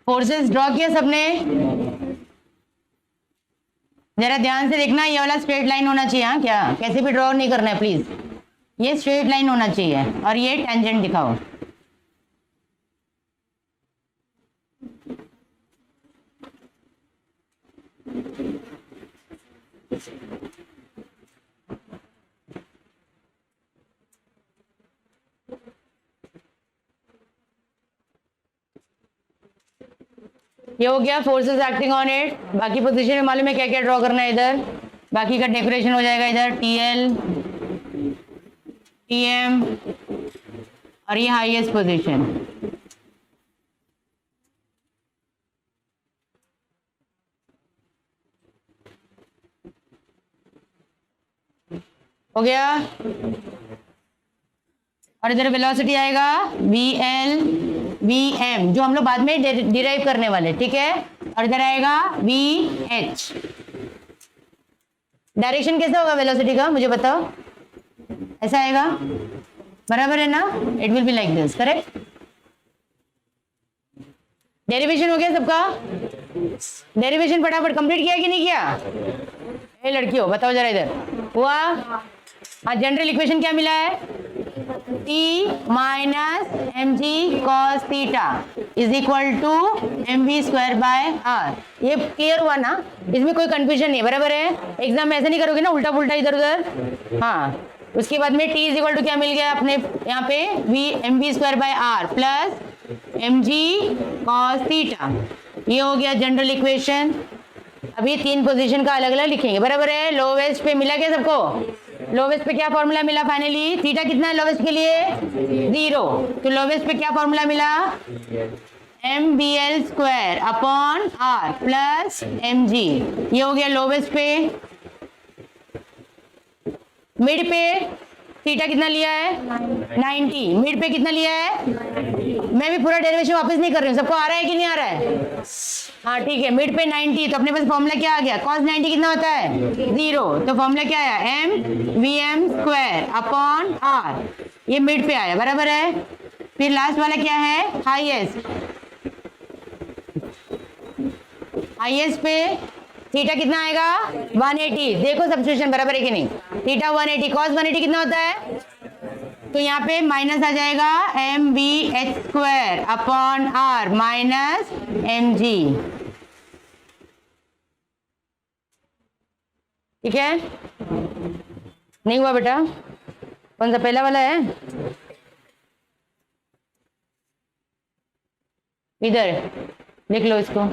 फोर्सेस ड्रॉ किया सबने? जरा ध्यान से देखना, ये वाला स्ट्रेट लाइन होना चाहिए। हाँ, क्या कैसे भी ड्रॉ नहीं करना है प्लीज, ये स्ट्रेट लाइन होना चाहिए और ये टेंजेंट दिखाओ। ये हो गया फोर्सेस एक्टिंग ऑन इट। बाकी पोजीशन में मालूम है क्या क्या ड्रॉ करना है इधर, बाकी का डेकोरेशन हो जाएगा इधर, TL, TM और ये हाईएस्ट पोजीशन। हो गया। और इधर वेलोसिटी आएगा VL VM, जो हम लोग बाद में डिराइव करने वाले, ठीक है। और इधर आएगा VH। डायरेक्शन कैसा होगा वेलोसिटी का, मुझे बताओ। ऐसा आएगा, बराबर है ना? It will be like this, correct. Derivation हो गया सबका? डेरिवेशन फटाफट कंप्लीट किया कि नहीं किया? ए लड़कियों बताओ जरा, इधर हुआ? हाँ, जनरल इक्वेशन क्या मिला है? T minus mg cos theta is equal to mv square by r। ये क्लियर हुआ ना? इसमें कोई कंफ्यूजन नहीं है, बराबर है। एग्जाम में ऐसे नहीं करोगे ना उल्टा पुल्टा इधर उधर। हाँ, उसके बाद में t इज इक्वल टू क्या मिल गया अपने यहाँ पे, mv square by r plus mg cos theta. ये हो गया जनरल इक्वेशन। अभी तीन पोजीशन का अलग अलग लिखेंगे, बराबर है। लोवेस्ट पे मिला क्या सबको? लोवेस्ट पे क्या फॉर्मूला मिला फाइनली? थीटा कितना है लोवेस्ट के लिए? 0। तो लोवेस्ट पे क्या फॉर्मूला मिला? MBL square upon R plus mg। ये हो गया लोवेस्ट पे। मिड पे थीटा कितना लिया है? 90। मिड पे कितना लिया है? मैं भी पूरा डेरिवेशन वापस नहीं कर रही हूँ, सबको आ रहा है कि नहीं आ रहा है? हाँ ठीक है, मिड पे 90, तो अपने पास फॉर्मूला क्या आ गया? cos 90 कितना होता है? 0। तो फॉर्मूला क्या आया? MVM square upon R। ये मिड पे आया, बराबर है। फिर लास्ट वाला क्या है? हाईएस्ट। हाईएस्ट पे थीटा कितना आएगा? 180। देखो सब्स्टिट्यूशन बराबर है कि नहीं? थीटा 180, cos 180 कितना होता है? तो यहाँ पे माइनस आ जाएगा MVH square upon R minus mg। ठीक है, नहीं हुआ बेटा? कौन सा पहला वाला है? इधर लिख लो इसको,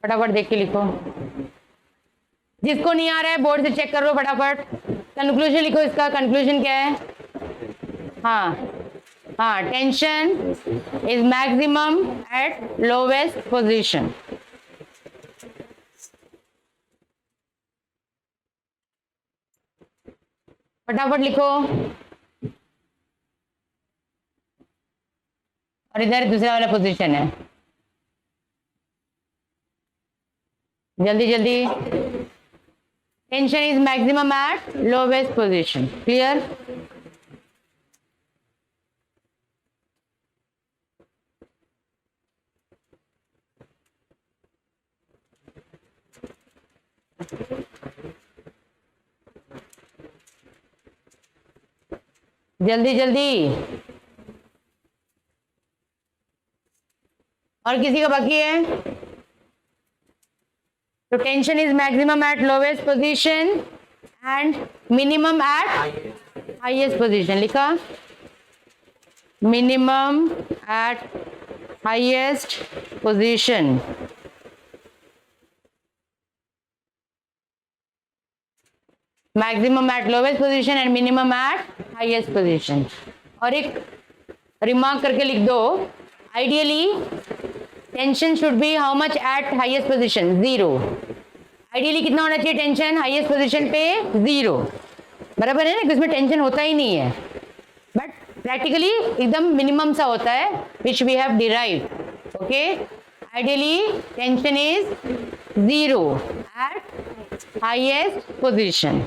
फटाफट देख के लिखो। जिसको नहीं आ रहा है बोर्ड से चेक कर लो फटाफट। कंक्लूजन लिखो इसका। कंक्लूजन क्या है? हाँ हाँ, tension is maximum at lowest position. फटाफट लिखो। और इधर दूसरा वाला पोजीशन है, जल्दी जल्दी। Tension is maximum at lowest position. Clear? जल्दी जल्दी। और किसी का बाकी है? तो tension is maximum at lowest position and minimum at highest position. लिखा? Minimum at highest position. Maximum at lowest position and minimum at highest position. और एक रिमार्क करके लिख दो, ideally tension should be how much at highest position? 0। Ideally कितना होना चाहिए टेंशन हाईएस्ट पोजीशन पे? 0। बराबर है ना, कि उसमें टेंशन होता ही नहीं है, बट प्रैक्टिकली एकदम मिनिमम सा होता है, which we have derived. Okay, ideally tension is 0 at highest position.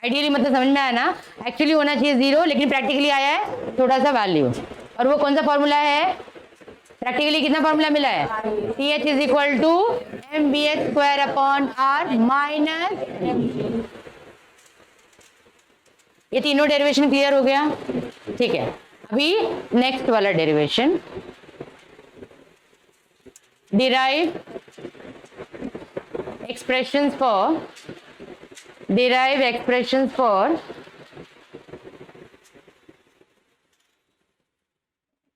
Ideally मतलब समझ में आया ना? एक्चुअली होना चाहिए 0, लेकिन प्रैक्टिकली आया है थोड़ा सा वैल्यू। और वो कौन सा फॉर्मूला है? प्रैक्टिकली कितना फॉर्मूला मिला है, TH is equal to mvh square upon r minus, ये तीनों डेरिवेशन क्लियर हो गया, ठीक है। अभी नेक्स्ट वाला derivation, derive expressions for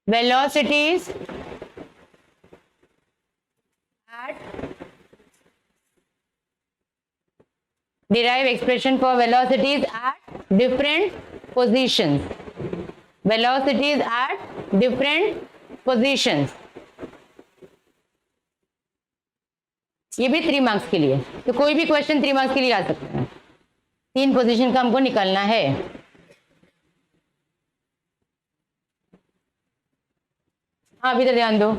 velocities at derive expression for velocities at different positions, velocities at different positions। ये भी 3 मार्क्स के लिए, तो कोई भी क्वेश्चन 3 मार्क्स के लिए आ सकता है। 3 पोजीशन का हमको निकालना है। हाँ अभी तो ध्यान दो,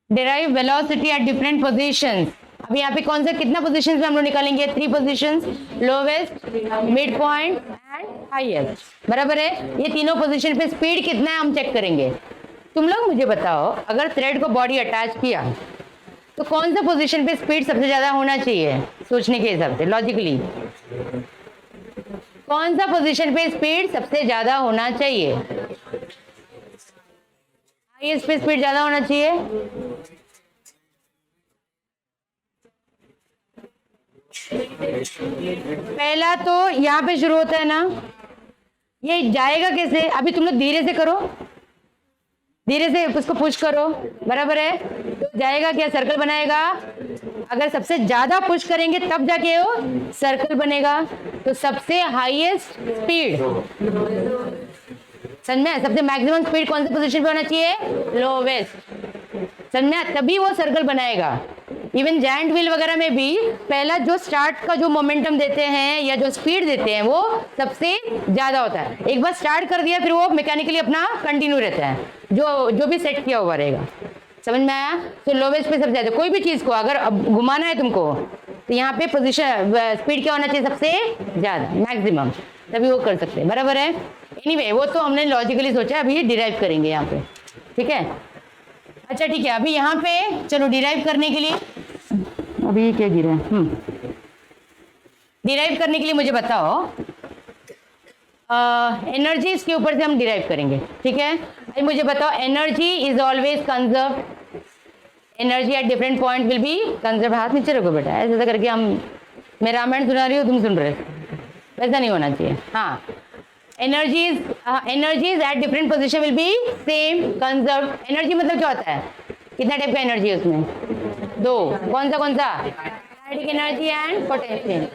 derive velocity at different positions. अब यहाँ पे कौन सा कितना पोजीशंस में हम लोग निकालेंगे, 3 positions, lowest, mid point and highest, बराबर है। ये तीनों पोजीशन पे स्पीड कितना है हम चेक करेंगे। तुम लोग मुझे बताओ, अगर थ्रेड को बॉडी अटैच किया तो कौन सा पोजीशन पे स्पीड सबसे ज्यादा होना चाहिए, सोचने के हिसाब से लॉजिकली कौन सा पोजीशन पे स्पीड सबसे ज्यादा होना चाहिए, हाईएस्ट पे स्पीड ज्यादा होना चाहिए। पहला तो यहाँ पे शुरू होता है ना, ये जाएगा कैसे, अभी तुम लोग धीरे से करो, धीरे से उसको पुश करो, बराबर है। तो जाएगा क्या, सर्कल बनाएगा। अगर सबसे ज्यादा पुश करेंगे तब जाके वो सर्कल बनेगा। तो सबसे हाईएस्ट स्पीड, समझ में, सबसे मैक्सिमम स्पीड कौन सी पोजीशन पे होना चाहिए, लोवेस्ट, समझ में, तभी वो सर्कल बनाएगा। इवन जायंट व्हील वगैरह में भी पहला जो स्टार्ट का जो मोमेंटम देते हैं या जो स्पीड देते हैं वो सबसे ज्यादा होता है। एक बार स्टार्ट कर दिया फिर वो मैकेनिकली अपना कंटिन्यू रहता है, जो भी सेट किया हुआ रहेगा, समझ में आया। तो लोवेस्ट पे सबसे ज्यादा, कोई भी चीज को अगर अब घुमाना है तुमको तो यहाँ पे पोजीशन स्पीड क्या होना चाहिए, सबसे ज्यादा, मैक्सिमम, तभी वो कर सकते हैं, बराबर है। एनीवे वो तो हमने लॉजिकली सोचा, अभी डिराइव करेंगे यहाँ पे, ठीक है। अच्छा ठीक है, अभी यहाँ पे चलो डिराइव करने के लिए, अभी क्या गिरा है, डिराइव करने के लिए मुझे बताओ, एनर्जी के ऊपर से हम डिराइव करेंगे, ठीक है। अभी मुझे बताओ, energy is always conserve, energy at different point will be conserve. हाथ नीचे रखो बेटा, ऐसा करके मैं रामायण सुना रही हूँ तुम सुन रहे, वैसा नहीं होना चाहिए। हाँ, energies at different position will be same conserve. Energy मतलब क्या होता है, कितना टाइप का एनर्जी है उसमें, 2, कौन सा काइनेटिक एनर्जी एंड पोटेंशियल,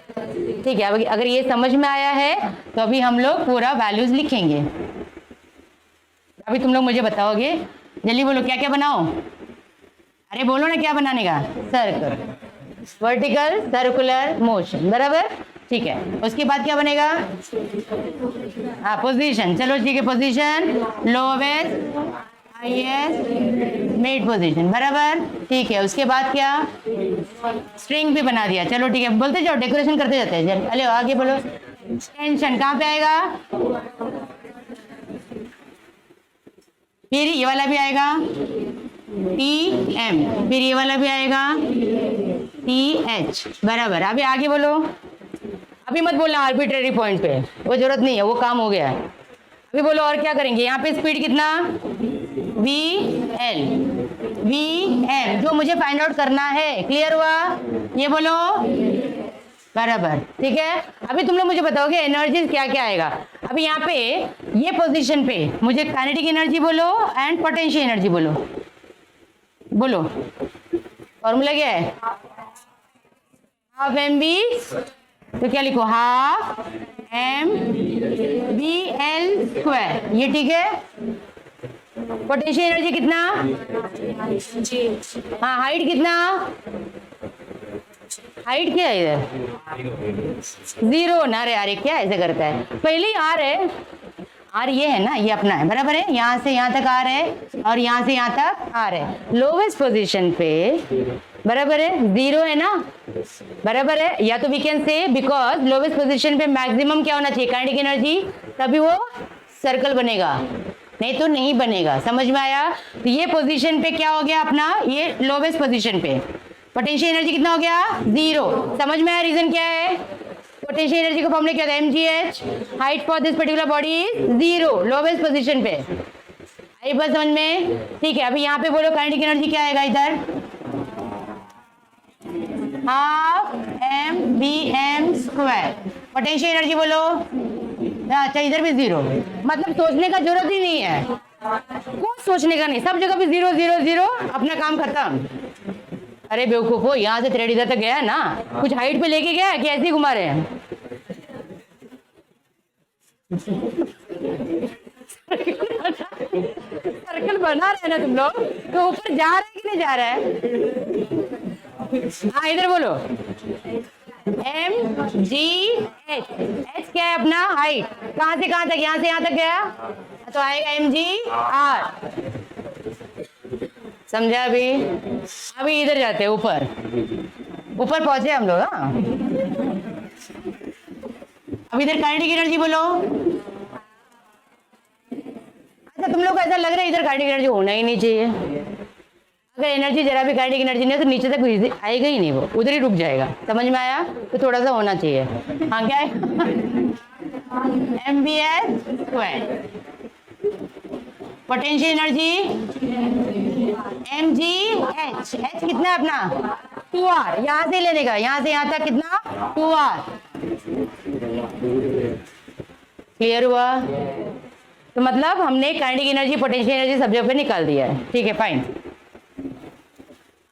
ठीक है। अगर ये समझ में आया है तो अभी हम लोग पूरा वैल्यूज लिखेंगे। अभी तुम लोग मुझे बताओगे, जल्दी बोलो क्या क्या बनाओ, अरे बोलो ना क्या बनाने का, सर्कल, वर्टिकल सर्कुलर मोशन, बराबर, ठीक है। उसके बाद क्या बनेगा, हाँ पोजीशन, चलो ठीक है, position, lowest, highest, mid position, बराबर, ठीक है। उसके बाद क्या, स्ट्रिंग भी बना दिया, चलो ठीक है, बोलते जाओ, डेकोरेशन करते जाते हैं। चलो आगे बोलो, टेंशन कहाँ पे आएगा, फिर ये वाला भी आएगा TM, फिर ये वाला भी आएगा TH, बराबर। अभी आगे बोलो, अभी मत बोलना आर्बिट्रेरी पॉइंट पे, वो जरूरत नहीं है, वो काम हो गया है। अभी बोलो और क्या करेंगे, यहाँ पे स्पीड कितना, VL, VM, जो मुझे फाइंड आउट करना है, क्लियर हुआ, ये बोलो, बराबर, ठीक है। अभी तुम लोग मुझे बताओगे एनर्जी क्या क्या आएगा। अभी यहाँ पे ये पोजीशन पे मुझे काइनेटिक एनर्जी बोलो एंड पोटेंशियल एनर्जी बोलो, बोलो फॉर्मूला क्या है, हाफ mv, तो क्या लिखो, हाफ mvl स्क्वायर, ये ठीक है। पोटेंशियल एनर्जी कितना, हाँ हाइट कितना, हाइट क्या है इधर, 0 ना, अरे यार क्या ऐसे करता है, पहले ही आर है, आर ये है ना, ये अपना है, बराबर है, यहाँ से यहाँ तक आर है और यहाँ से यहाँ तक आर है। लोवेस्ट पोजीशन पे बराबर है, 0 है ना, बराबर है। या तो we can say because lowest position पे मैक्सिमम क्या होना चाहिए, काइनेटिक एनर्जी, तभी वो सर्कल बनेगा, नहीं तो नहीं बनेगा। समझ में आया? तो ये पोजीशन पे क्या हो गया अपना, ये लोवेस्ट पोजीशन पे पोटेंशियल एनर्जी कितना हो गया, 0। समझ में आया रीजन क्या है? पोटेंशियल एनर्जी का फॉर्मूला क्या होता है, mgh। Height for this particular body 0, lowest position पे। आई बात समझ में? ठीक है, अभी यहाँ पे बोलो काइनेटिक एनर्जी क्या आएगा इधर, हाफ mvm²। पोटेंशियल एनर्जी बोलो, अच्छा इधर भी 0, मतलब सोचने का जरूरत ही नहीं है, कुछ सोचने का नहीं, सब जगह पे 0 0 0, अपना काम खत्म। अरे बेवकूफो, यहाँ से थ्रेड इधर तक गया ना, कुछ हाइट पे लेके गया कि ऐसे ही घुमा रहे हैं? सर्कल बना रहे हैं ना तुम लोग, तो ऊपर जा रहा है कि नहीं जा रहा है? हाँ इधर बोलो, mgh। h क्या है अपना, हाइट, कहाँ से कहाँ तक, यहाँ से यहाँ तक गया तो आएगा mgr। समझा? अभी इधर जाते हैं, ऊपर ऊपर पहुंचे हम लोग। हाँ अब इधर काइनेटिक एनर्जी बोलो। अच्छा तुम लोग को ऐसा लग रहा है इधर काइनेटिक एनर्जी होना ही नहीं चाहिए, अगर एनर्जी जरा भी काइनेटिक एनर्जी नहीं है तो नीचे तक आएगा ही नहीं, वो उधर ही रुक जाएगा। समझ में आया? तो थोड़ा सा होना चाहिए। हाँ क्या है, mvh²। Potential energy mgh, h कितना है अपना 2r, यहाँ से लेने का, यहाँ से यहाँ तक कितना 2r। क्लियर हुआ? तो मतलब हमने काइनेटिक एनर्जी, पोटेंशियल एनर्जी सब जगह पे निकाल दिया है। ठीक है, फाइन।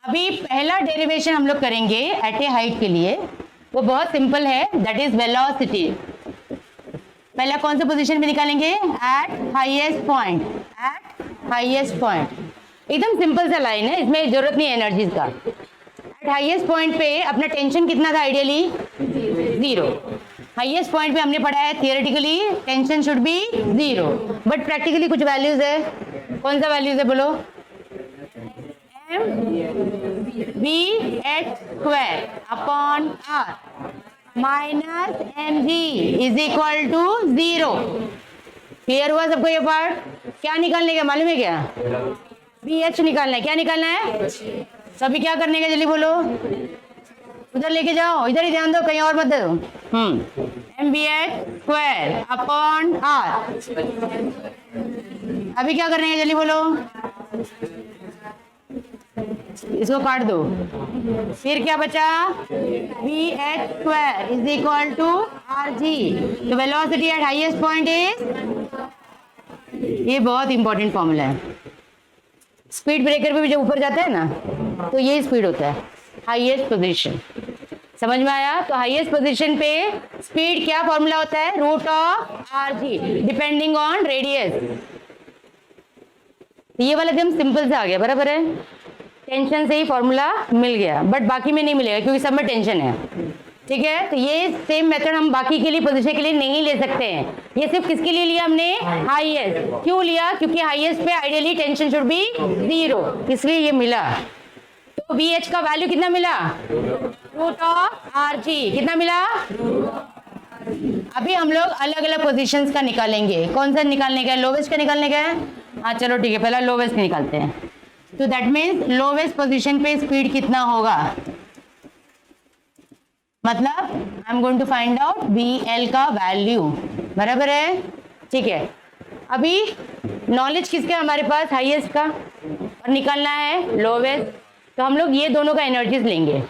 अभी पहला डेरिवेशन हम लोग करेंगे एट ए हाइट के लिए, वो बहुत सिंपल है, दैट इज वेलोसिटी। पहला कौन सा पोजीशन में निकालेंगे, eight highest point. Eight highest point एकदम सिंपल सा लाइन है, इसमें जरूरत नहीं है एनर्जीज का। एट हाईएस्ट पॉइंट पे अपना टेंशन कितना था आइडियली, 0। हाईएस्ट पॉइंट पे हमने पढ़ा है theoretically tension should be 0, but practically कुछ वैल्यूज है। कौन सा वैल्यूज है बोलो, mvh² upon r minus mg is equal to 0। Clear हुआ सबको ये पार्ट? क्या निकालने का मालूम है क्या, vh निकालना है। क्या निकालना है? तो अभी क्या करने का, जल्दी बोलो, उधर लेके जाओ, इधर ही ध्यान दो, कहीं और मत दो। mvh² upon r। अभी क्या करने का, जल्दी बोलो, इसको काट दो, फिर क्या बचा, vh² is equal to rg। तो velocity at highest point is, ये बहुत इंपॉर्टेंट फॉर्मूला है। स्पीड ब्रेकर पे भी जब ऊपर जाता है ना, तो ये स्पीड होता है हाईएस्ट पोजीशन। समझ में आया? तो हाईएस्ट पोजीशन पे स्पीड क्या फॉर्मूला होता है, root of rg depending on radius. ये वाला एकदम सिंपल से आ गया, बराबर है, टेंशन से ही फॉर्मूला मिल गया, बट बाकी में नहीं मिलेगा क्योंकि सब में टेंशन है। ठीक है, तो ये सेम मेथड हम बाकी के लिए, पोजीशन के लिए नहीं ले सकते हैं। ये सिर्फ किसके लिए लिया हमने, हाईएस्ट। क्यों लिया? क्योंकि हाईएस्ट पे आइडियली टेंशन शुड बी 0, इसलिए ये मिला। तो VH का वैल्यू कितना मिला, रूट ऑफ RG। कितना मिला? अभी हम लोग अलग अलग पोजीशंस का निकालेंगे। कौन सा निकालने का है, लोवेस्ट का निकालने का है? हाँ चलो ठीक है, पहला लोवेस्ट निकालते हैं। तो दैट मीन्स लोवेस्ट पोजीशन पे स्पीड कितना होगा, मतलब I am going to find out VL का वैल्यू, बराबर है। ठीक है, अभी नॉलेज किसका हमारे पास, हाईएस्ट का, और निकालना है लोवेस्ट। तो हम लोग ये दोनों का एनर्जीज लेंगे,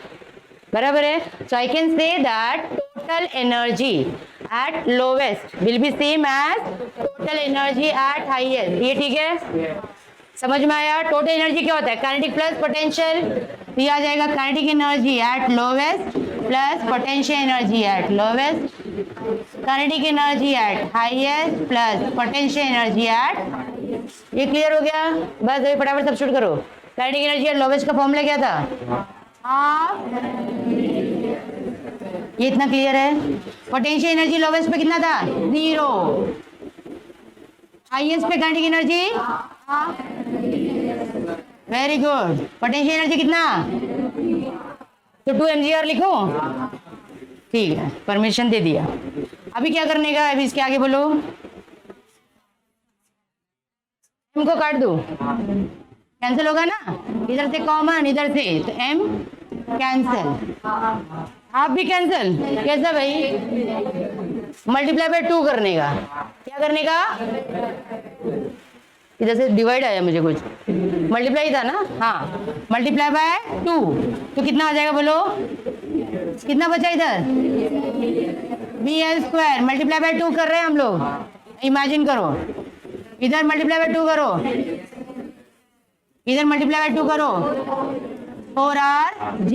बराबर है। So I can say that total energy at lowest will be same as total energy at highest. ये ठीक है, समझ में आया? टोटल एनर्जी क्या होता है, काइनेटिक प्लस पोटेंशियल। तो ये आ जाएगा kinetic energy at lowest plus potential energy at lowest, kinetic energy at highest plus potential energy at. ये क्लियर हो गया? बस अभी फटाफट सब्स्टिट्यूट करो। काइनेटिक एनर्जी एट लोवेस्ट का फॉर्मूला क्या था, हाफ। ये इतना क्लियर है। पोटेंशियल एनर्जी लोवेस्ट पे कितना था, 0। हाईएस्ट पे kinetic energy half. Very good. Potential energy कितना, तो 2 mgr लिखो। ठीक है, परमिशन दे दिया। अभी क्या करने का, अभी इसके आगे बोलो, m को काट दूं, कैंसिल होगा ना, इधर से कॉमन इधर से, तो m कैंसिल, आप भी कैंसिल। कैसा भाई? मल्टीप्लाई बाय 2 करने का, क्या करने का? इधर से डिवाइड आया मुझे कुछ, मल्टीप्लाई था ना, हाँ, मल्टीप्लाई बाय 2, तो कितना आ जाएगा बोलो, कितना बचा इधर? bl² मल्टीप्लाई बाय 2 कर रहे हैं हम लोग, इमेजिन करो, इधर मल्टीप्लाई बाय 2 करो, इधर मल्टीप्लाई बाय 2 करो, 4rg,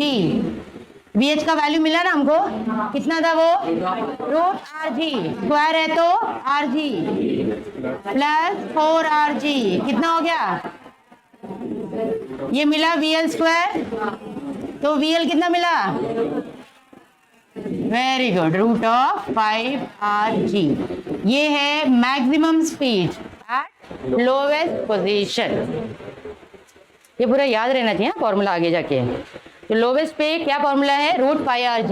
bh का वैल्यू मिला ना हमको, कितना था वो? √rg, स्क्वायर है तो rg प्लस 4rg, कितना हो गया? ये मिला vl², तो vl कितना मिला? Very good, √5rg। ये है maximum speed at lowest position. ये पूरा याद रहना चाहिए फॉर्मूला आगे जाके। तो लोवेस्ट पे क्या फॉर्मूला है? √5rg,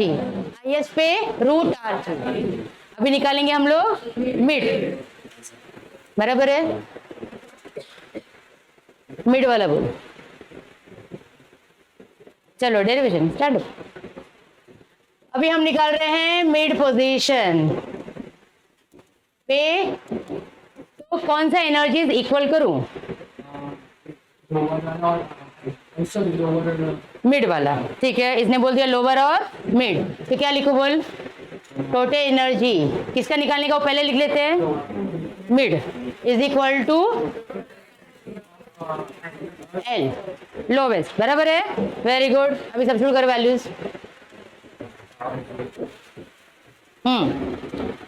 हाईएस्ट पे √rg। अभी निकालेंगे हम लोग मिड, बराबर है, मिड वाला बोल। चलो डेरिवेशन स्टार्ट। अभी हम निकाल रहे हैं मिड पोजीशन पे, तो कौन सा एनर्जीज इक्वल करूं? मिड वाला, ठीक है, इसने बोल दिया लोअर और मिड, तो क्या लिखो बोल? टोटल एनर्जी किसका निकालने का वो पहले लिख लेते हैं, mid is equal to L, lowest, बराबर है, वेरी गुड। अभी सब्स्टिट्यूट करो वैल्यूज,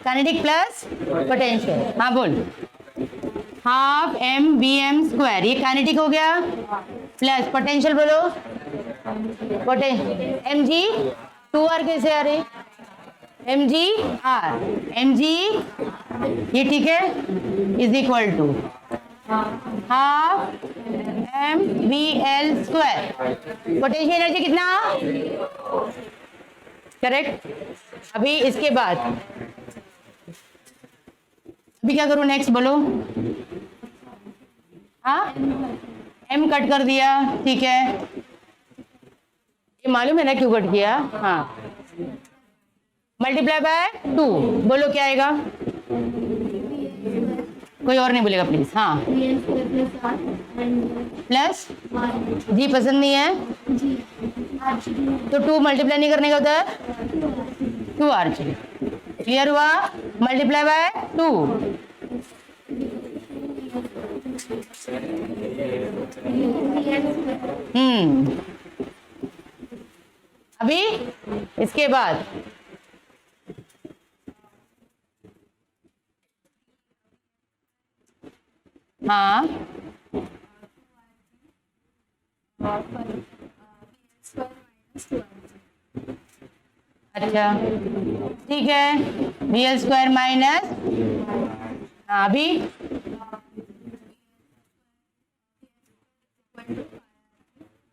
काइनेटिक प्लस पोटेंशियल, हाँ बोल, हाफ mvm², ये काइनेटिक हो गया, प्लस पोटेंशियल बोलो, mg 2r कैसे आ रही, mg ये ठीक है, is equal to half mvl²। Potential energy कितना? करेक्ट। अभी इसके बाद अभी क्या करूं नेक्स्ट बोलो? हाँ, m कट कर दिया, ठीक है, ये मालूम है ना क्यों कट किया? हाँ, मल्टीप्लाई बाय 2 बोलो क्या आएगा? कोई और नहीं बोलेगा प्लीज। हाँ, प्लस जी पसंद नहीं है तो 2 मल्टीप्लाई नहीं करने का उधर, 2rg, क्लियर हुआ? मल्टीप्लाई बाय 2, अभी इसके बाद हाँ, अच्छा ठीक है, bl² माइनस, हाँ अभी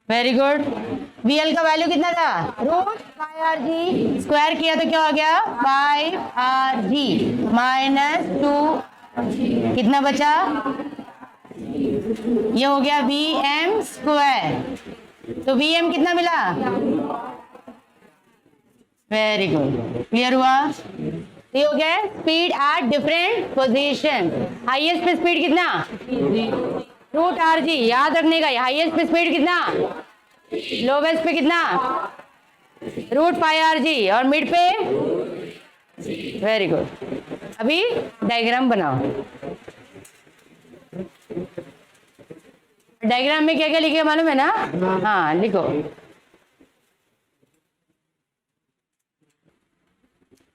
वेरी गुड। VL का वैल्यू कितना था? √5rg, स्क्वायर किया तो क्या हो गया? 5rg माइनस 2, कितना बचा? ये हो गया Vm², तो Vm कितना मिला? वेरी गुड, क्लियर हुआ? ये हो गया speed at different position. Highest पे स्पीड कितना? √rg, याद रखने का, हाईएस्ट पे स्पीड कितना, लोवेस्ट पे कितना, √5rg, और मिड पे, वेरी गुड। अभी डायग्राम बनाओ। डायग्राम में क्या क्या लिखे मालूम है ना? हाँ लिखो,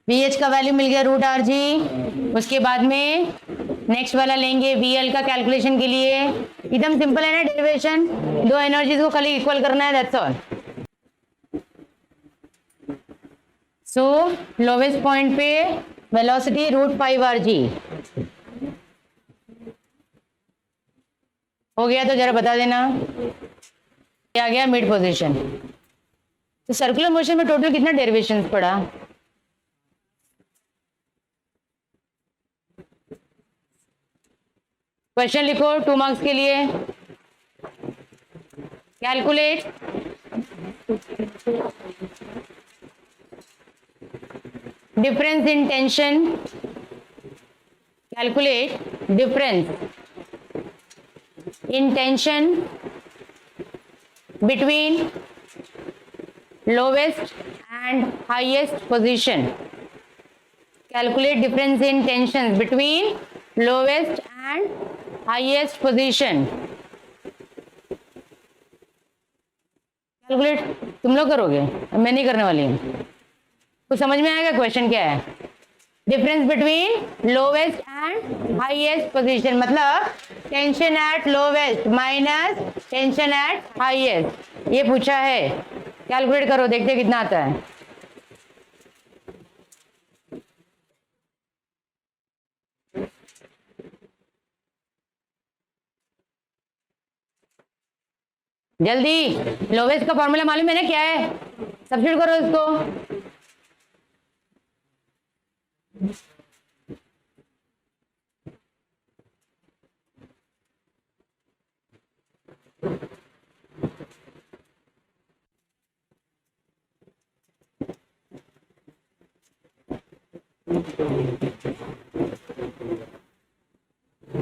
VH का वैल्यू मिल गया √rg, उसके बाद में नेक्स्ट वाला लेंगे VL का कैलकुलेशन के लिए। एकदम सिंपल है ना डेरिवेशन, दो एनर्जीज को खाली इक्वल करना है, that's all. So lowest point पे वेलोसिटी √5rg हो गया, तो जरा बता देना क्या आ गया मिड पोजीशन। तो सर्कुलर मोशन में टोटल कितना डेरिवेशंस पड़ा? क्वेश्चन लिखो 2 मार्क्स के लिए। Calculate difference in tension, calculate difference in tension between lowest and highest position. Calculate difference in tensions between lowest and highest position. Calculate तुम लोग करोगे, मैं नहीं करने वाली हूँ। तो समझ में आएगा क्वेश्चन क्या है? Difference between lowest and highest position, मतलब tension at lowest minus tension at highest, ये पूछा है। कैलकुलेट करो, देखते कितना आता है। जल्दी, लोवेस्ट का फॉर्मूला मालूम है ना क्या है? सब्स्टिट्यूट करो इसको।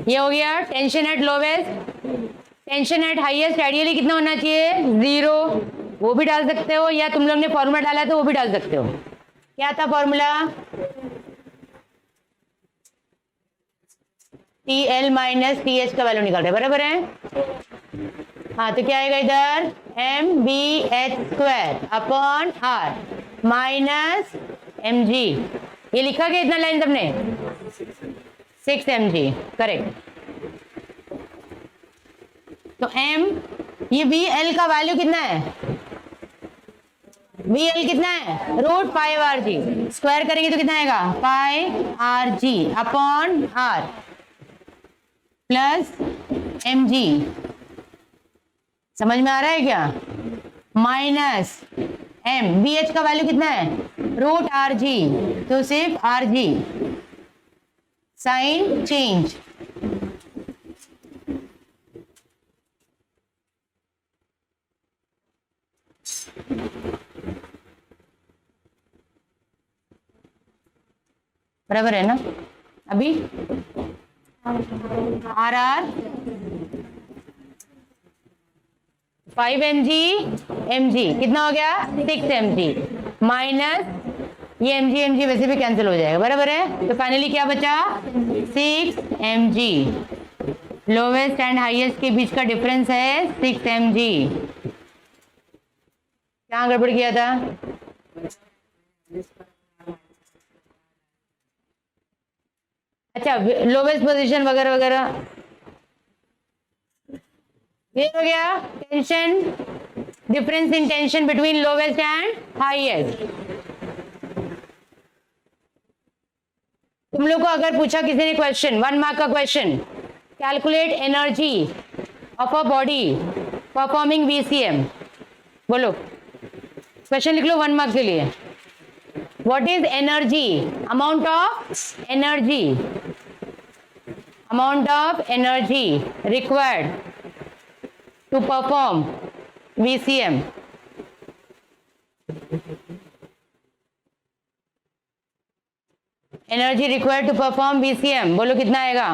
ये हो गया tension at lowest. Tension at highest ideally कितना होना चाहिए? 0। वो भी डाल सकते हो, या तुम लोग ने फॉर्मूला डाला तो वो भी डाल सकते हो। क्या था फॉर्मूला? TL माइनस TH का वैल्यू निकाल रहे, बराबर है? हाँ, तो क्या आएगा इधर? MBH² upon R minus mg। ये लिखा गया इतना लाइन सबने? 6 mg, करेक्ट। तो m, ये VL का वैल्यू कितना है? VL कितना है? Root pi are g. Square करेंगे तो कितना आएगा? Pi are g upon R plus mg। समझ में आ रहा है क्या? माइनस m, BH का वैल्यू कितना है? रूट आर जी, तो सिर्फ आर जी। साइन चेंज, बराबर है ना? अभी आर आर 5 mg कितना हो गया? 6 mg माइनस ये mg वैसे भी कैंसिल हो जाएगा, बराबर है? तो फाइनली क्या बचा? 6 mg। लोवेस्ट एंड हाईएस्ट के बीच का डिफरेंस है 6 mg। क्या गड़बड़ किया था? अच्छा, लोवेस्ट पोजीशन वगैरह वगैरह ये हो गया। Tension, difference in tension between lowest and highest. तुम लोग को अगर पूछा किसी ने क्वेश्चन, 1 मार्क का question, calculate energy of a body performing VCM, बोलो क्वेश्चन लिख लो 1 मार्क के लिए। What is energy? Amount of energy, amount of energy required to perform VCM। Energy required to perform VCM, बोलो कितना आएगा?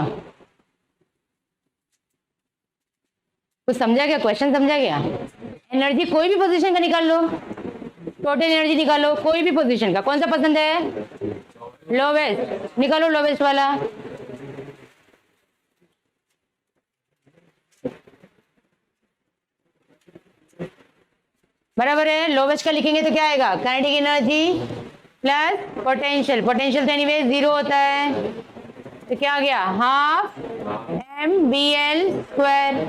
कुछ समझा क्या? क्वेश्चन समझा क्या? एनर्जी कोई भी पोजीशन का निकाल लो, टोटल एनर्जी निकालो कोई भी पोजीशन का। कौन सा पसंद है? लोवेस्ट, निकालो लोवेस्ट वाला। बराबर है? लोवेस्ट का लिखेंगे तो क्या आएगा? Kinetic energy plus potential. Potential तो एनीवे 0 होता है, तो क्या आ गया? हाफ MBL²,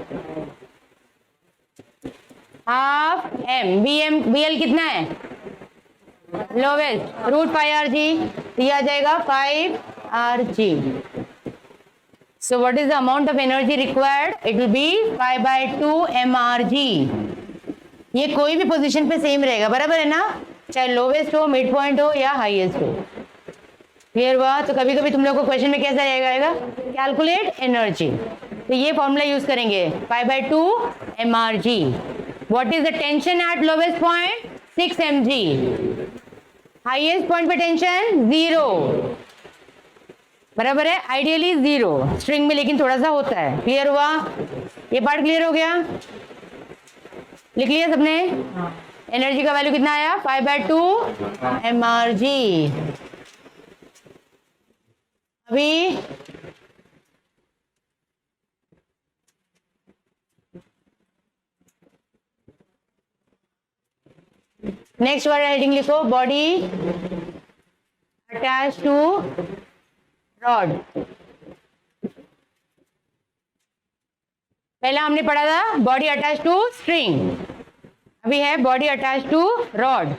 हाफ BL कितना है? Lowest, root pi are G, ये आ जाएगा 5 RG। So what is the amount of energy required? It will be 5/2 mRG। ये कोई भी पोजीशन पे सेम रहेगा, बराबर है ना? चाहे लोवेस्ट हो, मिड पॉइंट हो या हाईएस्ट हो। क्लियर हुआ? तो कभी कभी तुम लोग को क्वेश्चन में कैसा रहेगा? Calculate energy. तो ये फॉर्मूला यूज करेंगे, π/2 mRg। What is the tension at lowest point? 6 mg। Highest point पे टेंशन 0, बराबर है, आइडियली 0 स्ट्रिंग में, लेकिन थोड़ा सा होता है। क्लियर हुआ? ये पार्ट क्लियर हो गया? लिख लिया सबने? एनर्जी का वैल्यू कितना आया? π/2 mRg। अभी नेक्स्ट वर्ड हेडिंग लिखो, बॉडी अटैच टू रॉड। पहला हमने पढ़ा था बॉडी अटैच टू स्ट्रिंग, अभी है बॉडी अटैच टू रॉड।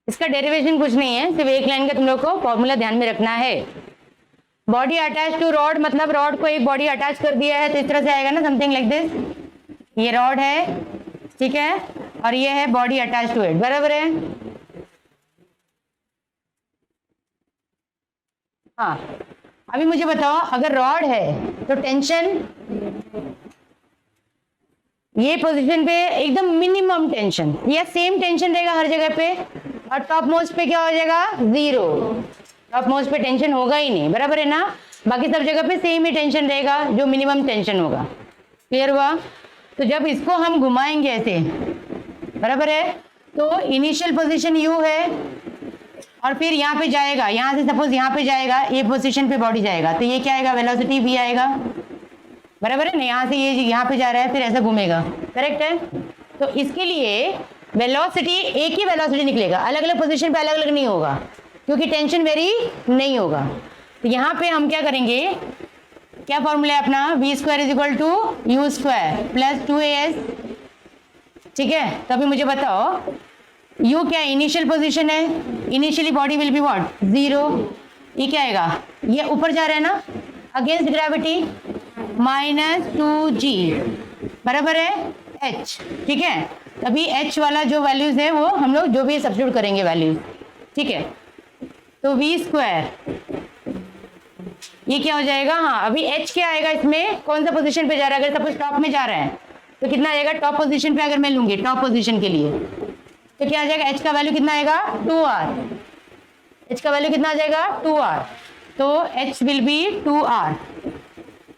इसका डेरिवेशन कुछ नहीं है, सिर्फ एक लाइन का तुम लोग को फॉर्मूला ध्यान में रखना है। बॉडी अटैच टू रॉड मतलब रॉड को एक बॉडी अटैच कर दिया है, तो इस तरह से आएगा ना, समथिंग लाइक दिस। ये रॉड है, ठीक है, और ये है बॉडी अटैच टू इट, बराबर है? हाँ, अभी मुझे बताओ, अगर रॉड है तो टेंशन ये पोजीशन पे एकदम मिनिमम टेंशन या सेम टेंशन रहेगा हर जगह पे, और टॉप मोस्ट पे क्या हो जाएगा? 0। टॉप मोस्ट पे टेंशन होगा ही नहीं, बराबर है ना? बाकी सब जगह पे सेम ही टेंशन रहेगा, जो मिनिमम टेंशन होगा। क्लियर हुआ? तो जब इसको हम घुमाएंगे ऐसे, बराबर है, तो इनिशियल पोजीशन यू है, और फिर यहाँ पे जाएगा, यहाँ से सपोज यहाँ पे जाएगा, ये पोजीशन पे बॉडी जाएगा, तो ये क्या आएगा? वेलोसिटी v आएगा, बराबर है ना? यहाँ से ये यहाँ पे जा रहा है, फिर ऐसा घूमेगा, करेक्ट है? तो इसके लिए वेलोसिटी एक ही वेलोसिटी निकलेगा, अलग अलग पोजीशन पे अलग अलग नहीं होगा, क्योंकि टेंशन वेरी नहीं होगा। तो यहाँ पे हम क्या करेंगे, क्या फॉर्मूला है अपना? v² = u² + 2as, ठीक है? तो अभी मुझे बताओ, u क्या इनिशियल पोजीशन है, initially body will be what? 0। ये क्या आएगा? ये ऊपर जा रहा है ना, अगेंस्ट ग्रेविटी, -2g, बराबर है h, ठीक है? तभी h वाला जो वैल्यूज है वो हम लोग जो भी सब्स्टिट्यूट करेंगे वैल्यूज, ठीक है? तो v², ये क्या हो जाएगा? हाँ, अभी h क्या आएगा इसमें? कौन सा पोजीशन पे जा रहा है? अगर सपोज टॉप में जा रहा है तो कितना आएगा? टॉप पोजीशन पे अगर मैं लूंगी टॉप पोजीशन के लिए, तो क्या आ जाएगा? h का वैल्यू कितना आएगा? 2r। h का वैल्यू कितना आ जाएगा? 2r। तो h विल बी 2r।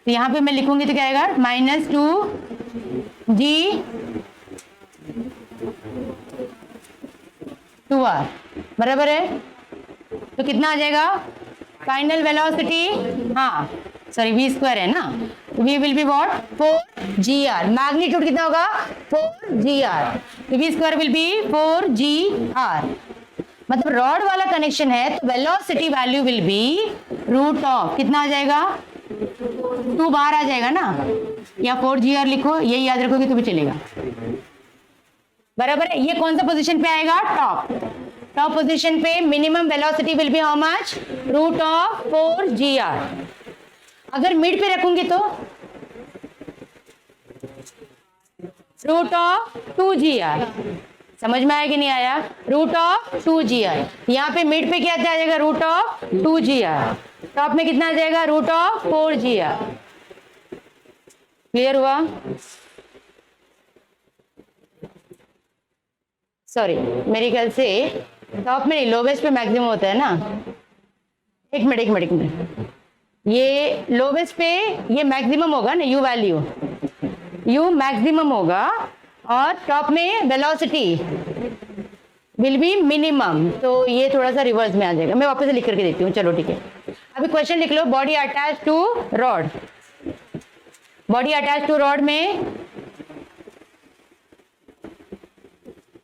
तो यहाँ पे मैं लिखूंगी तो क्या आएगा? -2g 2r, बराबर है? तो कितना आ जाएगा फाइनल वेलोसिटी? हाँ सॉरी, v² है ना, तो v will be what? 4gr। Magnitude कितना होगा? 4gr। तो v² विल बी 4gr। मतलब रॉड वाला कनेक्शन है तो velocity value will be √of कितना आ जाएगा? 2 बाहर आ जाएगा ना, या 4gr लिखो, यही याद रखोगे तो भी चलेगा, बराबर है? ये कौन सा पोजीशन पे आएगा? टॉप। टॉप पोजीशन पे minimum velocity will be how much? √Of 4gr। अगर मिड पे रखूंगी तो √ऑफ 2gr। समझ में आया कि नहीं आया? √Of 2gr। यहाँ पे मिड पे क्या आ जाएगा? √Of 2gr। टॉप में कितना आ जाएगा? √Of 4gr। क्लियर हुआ? सॉरी, मेरे ख्याल से टॉप में नहीं, लोवेस्ट पे मैक्सिमम होता है ना। एक मिनट, ये लोवेस्ट पे ये मैक्सिमम होगा ना, यू वैल्यू, यू मैक्सिमम होगा, और टॉप में वेलोसिटी विल बी मिनिमम। तो ये थोड़ा सा रिवर्स में आ जाएगा, मैं वापस से लिख करके देती हूँ। चलो ठीक है, अभी क्वेश्चन लिख लो। Body attach to rod, body attach to rod में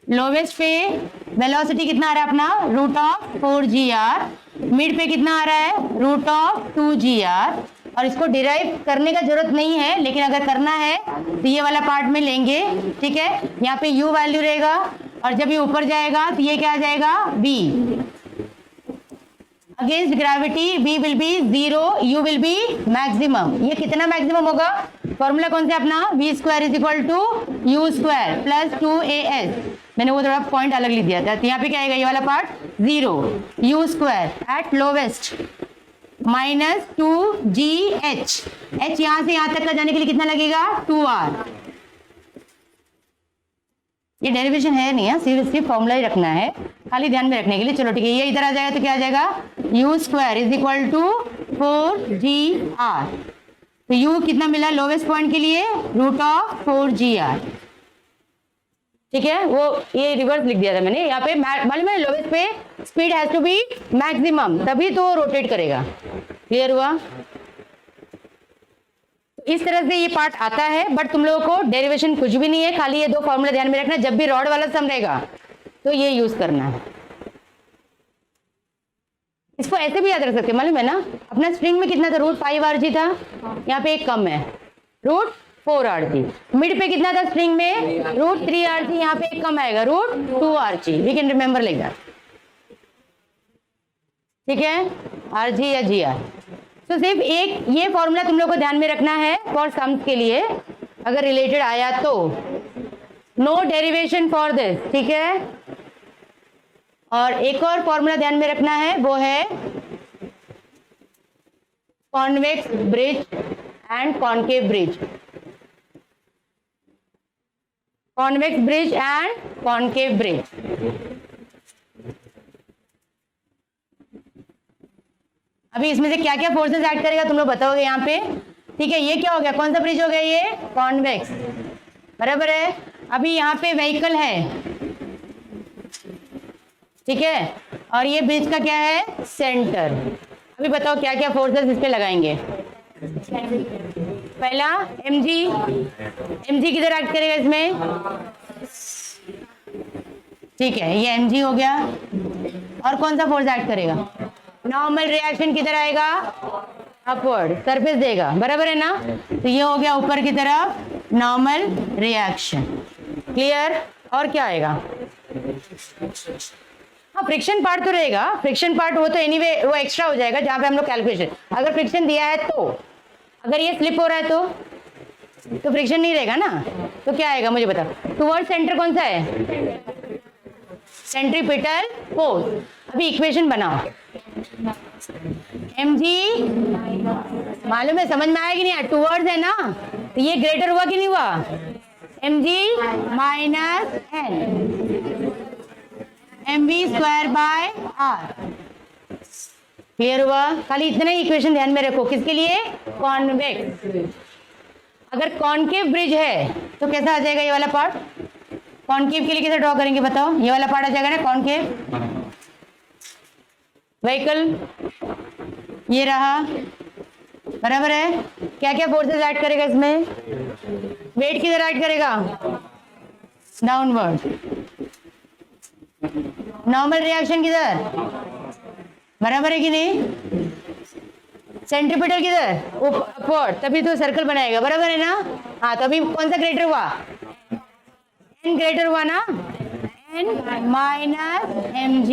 लोवेस्ट पे वेलोसिटी कितना आ रहा है अपना? √Of 4gr। मिड पे कितना आ रहा है? √Of 2gr। और इसको डिराइव करने का जरूरत नहीं है, लेकिन अगर करना है तो ये वाला पार्ट में लेंगे, ठीक है? यहाँ पे u वैल्यू रहेगा, और जब ये ऊपर जाएगा तो ये क्या आ जाएगा? v। Against gravity v will be 0, u will be maximum. ये कितना मैक्सिमम होगा? फॉर्मूला कौन सा अपना? v² = u² + 2as। मैंने वो थोड़ा पॉइंट अलग लिख दिया था, तो यहाँ पे क्या आएगा? ये वाला part 0, u² at lowest minus 2GH, H यहां से यहां तक का जाने के लिए कितना लगेगा 2R। ये डेरिवेशन है नहीं है, सिर्फ फॉर्मूला ही रखना है खाली ध्यान में रखने के लिए। चलो ठीक है, ये इधर आ जाएगा तो क्या आ जाएगा U² is equal to 4GR। तो U कितना मिला लोवेस्ट पॉइंट के लिए √4GR। ठीक है, वो ये रिवर्स लिख दिया था मैंने यहाँ पे, मालूम है लोवेस्ट पे speed has to be maximum, तभी तो रोटेट करेगा। क्लियर हुआ? इस तरह से ये पार्ट आता है, बट तुम लोगों को डेरिवेशन कुछ भी नहीं है, खाली ये दो फॉर्मूला ध्यान में रखना। जब भी रॉड वाला सम रहेगा तो ये यूज करना है। इसको ऐसे भी याद रख सकते हैं, मालूम है ना, अपना स्ट्रिंग में कितना था √5RG था, यहाँ पे एक कम है √4RG। मिड पे कितना था स्ट्रिंग में √3RG, यहाँ पे एक कम आएगा √2RG। We can remember like that. ठीक है, RG या GR। तो सिर्फ एक ये फॉर्मूला तुम लोग को ध्यान में रखना है फॉर सम्स के लिए, अगर रिलेटेड आया तो नो डेरिवेशन फॉर दिस। ठीक है, और एक और फॉर्मूला ध्यान में रखना है, वो है convex bridge and concave bridge. Convex bridge and concave bridge. अभी इसमें से क्या क्या फोर्सेस ऐड करेगा तुम लोग बताओगे यहाँ पे। ठीक है, ये क्या हो गया, कौन सा ब्रिज हो गया, ये कॉन्वेक्स, बराबर है। अभी यहाँ पे व्हीकल है, ठीक है, और ये ब्रिज का क्या है सेंटर। अभी बताओ क्या क्या फोर्सेस इस पे लगाएंगे। पहला mg किधर ऐड करेगा इसमें, ठीक है, ये mg हो गया। और कौन सा फोर्स ऐड करेगा, नॉर्मल रिएक्शन किधर आएगा, अपवर्ड, सरफेस देगा, बराबर है ना। तो ये हो गया ऊपर की तरफ नॉर्मल रिएक्शन। क्लियर? और क्या आएगा, हाँ फ्रिक्शन पार्ट तो रहेगा, फ्रिक्शन पार्ट वो तो एनीवे वो एक्स्ट्रा हो जाएगा जहां पे हम लोग कैलकुलेशन, अगर फ्रिक्शन दिया है तो, अगर ये स्लिप हो रहा है तो फ्रिक्शन नहीं रहेगा ना। तो क्या आएगा मुझे बताओ, टुवर्ड सेंटर कौन सा है, सेंट्रीपिटल फोर्स। अभी इक्वेशन बनाओ, mg मालूम है, समझ में आया कि नहीं, टुवर्ड्स है ना, तो ये ग्रेटर हुआ कि नहीं हुआ, mg minus n mv²/r। Clear हुआ? खाली इतना ही इक्वेशन ध्यान में रखो, किसके लिए, कॉन्वेक्स। अगर कॉनकेव ब्रिज है तो कैसा आ जाएगा ये वाला पार्ट, कॉनकेव के लिए कैसे ड्रॉ करेंगे बताओ, ये वाला पार्ट आ जाएगा ना कॉनकेव। व्हीकल ये रहा, बराबर है। क्या क्या फोर्सेस ऐड करेगा इसमें, वेट किधर ऐड करेगा, डाउनवर्ड। नॉर्मल रिएक्शन किधर, बराबर है कि नहीं, सेंट्रीपिटल किधर, अपवर्ड, तभी तो सर्कल बनाएगा, बराबर है ना। हाँ, तभी कौन सा ग्रेटर हुआ, n ग्रेटर हुआ ना, n माइनस mg।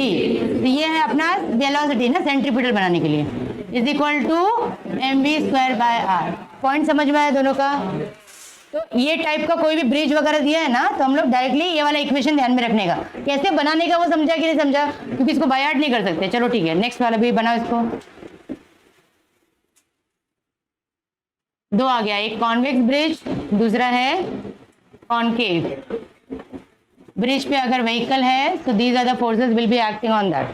तो ये है अपना वेलोसिटी ना सेंट्रीपिटल बनाने के लिए, is equal to mv²/r। Point समझ में आया दोनों का। तो ये टाइप का कोई भी ब्रिज वगैरह दिया है ना, तो हम लोग डायरेक्टली ये वाला इक्वेशन ध्यान में रखने का, कैसे बनाने का वो समझा कि नहीं समझा, क्योंकि इसको बाय हार्ट नहीं कर सकते। चलो ठीक है, नेक्स्ट वाला भी बनाओ इसको। दो आ गया, एक कॉन्वेक्स ब्रिज, दूसरा है कॉनकेव ब्रिज। पे अगर व्हीकल है तो these are the forces will be acting on that.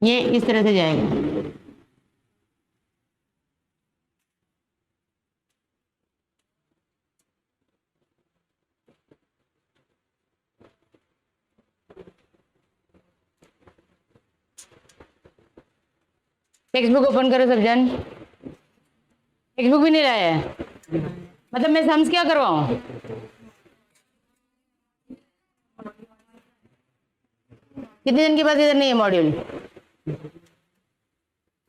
ये इस तरह से जाएगा, टेक्स्ट बुक ओपन करो सब जन। टेक्स्ट बुक भी नहीं लाया है, मतलब मैं सम्स क्या करवाऊं, कितने जन के पास इधर नहीं है मॉड्यूल,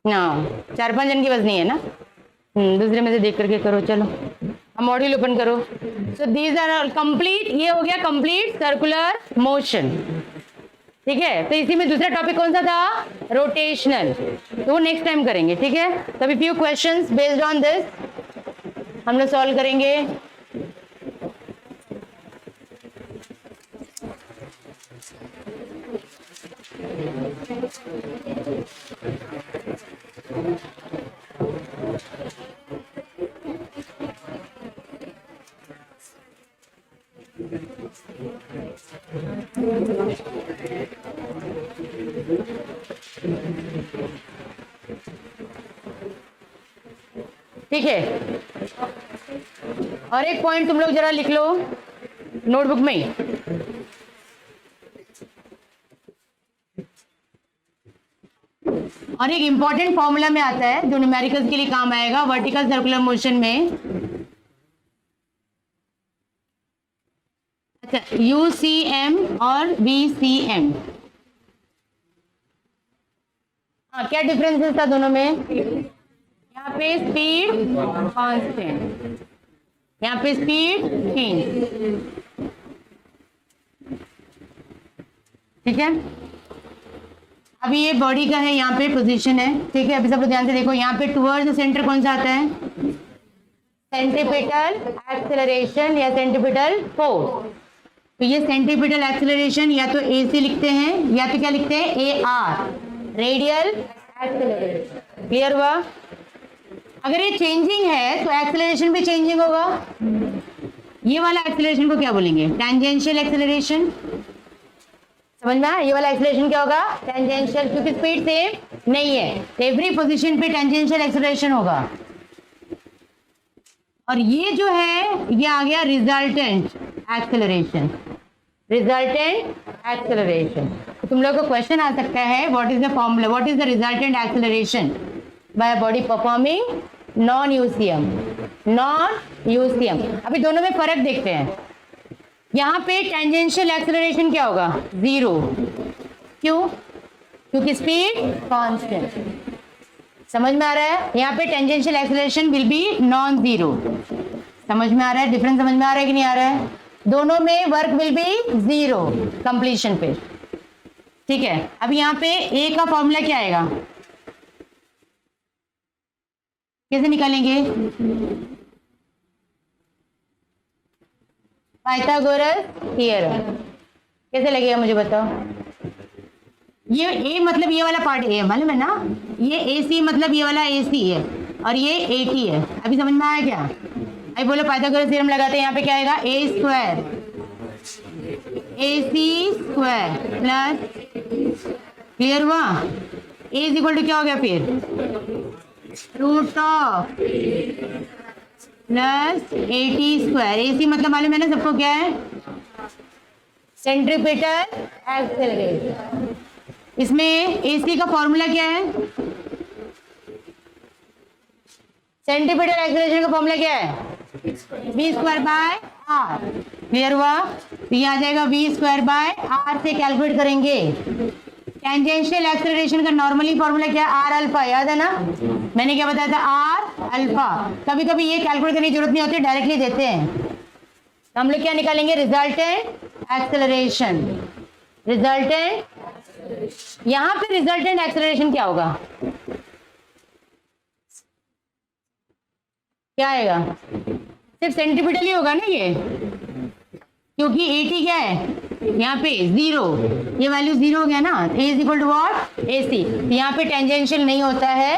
ना 4-5 जन के पास नहीं है ना, दूसरे में से देख करके करो। चलो अब मॉड्यूल ओपन करो। सो दीज आर कंप्लीट, ये हो गया कंप्लीट सर्कुलर मोशन। ठीक है, तो इसी में दूसरा टॉपिक कौन सा था, रोटेशनल, तो वो नेक्स्ट टाइम करेंगे। ठीक है, तो अभी few questions based on this हम लोग सॉल्व करेंगे। ठीक है, और एक पॉइंट तुम लोग जरा लिख लो नोटबुक में ही। और एक इंपॉर्टेंट फॉर्मूला में आता है जो न्यूमेरिकल्स के लिए काम आएगा वर्टिकल सर्कुलर मोशन में। अच्छा, UCM और VCM, हाँ क्या डिफरेंसेस था दोनों में? यहाँ पे स्पीड कांस्टेंट, यहाँ पे स्पीड चेंज। ठीक है, अभी ये बॉडी का है, यहाँ पे पोजीशन है। ठीक है, अभी सब लोग ध्यान से देखो, यहाँ पे टुवर्ड्स सेंटर कौन सा आता है? सेंट्रीपिटल एक्सेलरेशन या सेंट्रीपिटल फोर्स। तो ये सेंट्रीपिटल एक्सेलरेशन या तो AC लिखते हैं या तो क्या लिखते हैं? AR, radial acceleration. क्लियर हुआ? अगर ये चेंजिंग है तो एक्सेलरेशन भी चेंजिंग होगा। ये वाला एक्सेलरेशन को क्या बोलेंगे? Tangential acceleration. समझ में आया? ये वाला एक्सेलरेशन क्या होगा? टेंजेंशियल, क्योंकि स्पीड सेम नहीं है, एवरी पोजीशन पे टेंजेंशियल एक्सेलरेशन होगा। और ये जो है ये आ गया रिजल्टेंट एक्सेलरेशन। रिजल्टेंट एक्सेलरेशन, तुम लोग को क्वेश्चन आ सकता है what is the formula, what is the resultant acceleration by body performing non UCM. Non UCM, अभी दोनों में फर्क देखते हैं। यहाँ पे टेंजेंशियल एक्सेलरेशन क्या होगा? 0। क्यों? क्योंकि स्पीड कांस्टेंट। समझ में आ रहा है? यहाँ पे tangential acceleration will B non zero. समझ में आ रहा है? डिफरेंस समझ में आ रहा है कि नहीं आ रहा है? दोनों में वर्क विल बी 0 कंप्लीशन पे। ठीक है, अब यहाँ पे ए का फॉर्मूला क्या आएगा? कैसे निकालेंगे? Pythagoras theorem. कैसे लगेगा मुझे बताओ? ये ए मतलब ये वाला पार्ट ए मालूम है ना? ये AC मतलब ये वाला AC है और ये AT है। अभी समझ में आया क्या? अभी बोलो पाइथागोरस थ्योरम लगाते हैं, यहाँ पे क्या आएगा? A² AC² प्लस, क्लियर हुआ? A इज इक्वल टू क्या हो गया फिर? √Of plus AT²। AC मतलब मालूम है ना सबको क्या है? Centripetal acceleration. इसमें AC का फॉर्मूला क्या है? सेंट्रीपिटल एक्सेलरेशन का फॉर्मूला क्या है? V²/R। क्लियर हुआ? तो ये आ जाएगा V²/R से कैलकुलेट करेंगे। टेंजेंशियल एक्सेलरेशन का नॉर्मली फॉर्मूला क्या है? R अल्फा, याद है ना? मैंने क्या बताया था? R alpha. कभी कभी ये कैलकुलेट करने की जरूरत नहीं होती, डायरेक्टली देते हैं। तो हम लोग क्या निकालेंगे? Resultant acceleration. रिजल्टेंट, यहां पे रिजल्टेंट एक्सेलरेशन क्या होगा? क्या आएगा? सिर्फ सेंटीमीटर ही होगा ना ये, क्योंकि AT क्या है यहाँ पे? 0। ये वैल्यू 0 हो गया ना? A is equal to what? AC। तो यहाँ पे टेंजेंशियल नहीं होता है,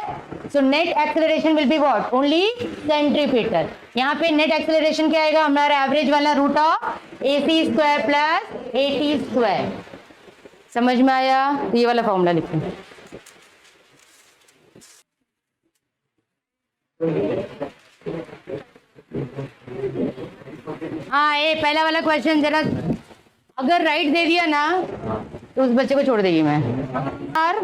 so net acceleration will be what? Only centripetal. यहाँ पे नेट एक्सेलरेशन क्या आएगा हमारा? एवरेज वाला √ऑफ AC² प्लस AT²। समझ में आया? तो ये वाला फॉर्मूला लिखें। हाँ, ये पहला वाला क्वेश्चन जरा अगर राइट दे दिया ना तो उस बच्चे को छोड़ देगी मैं। R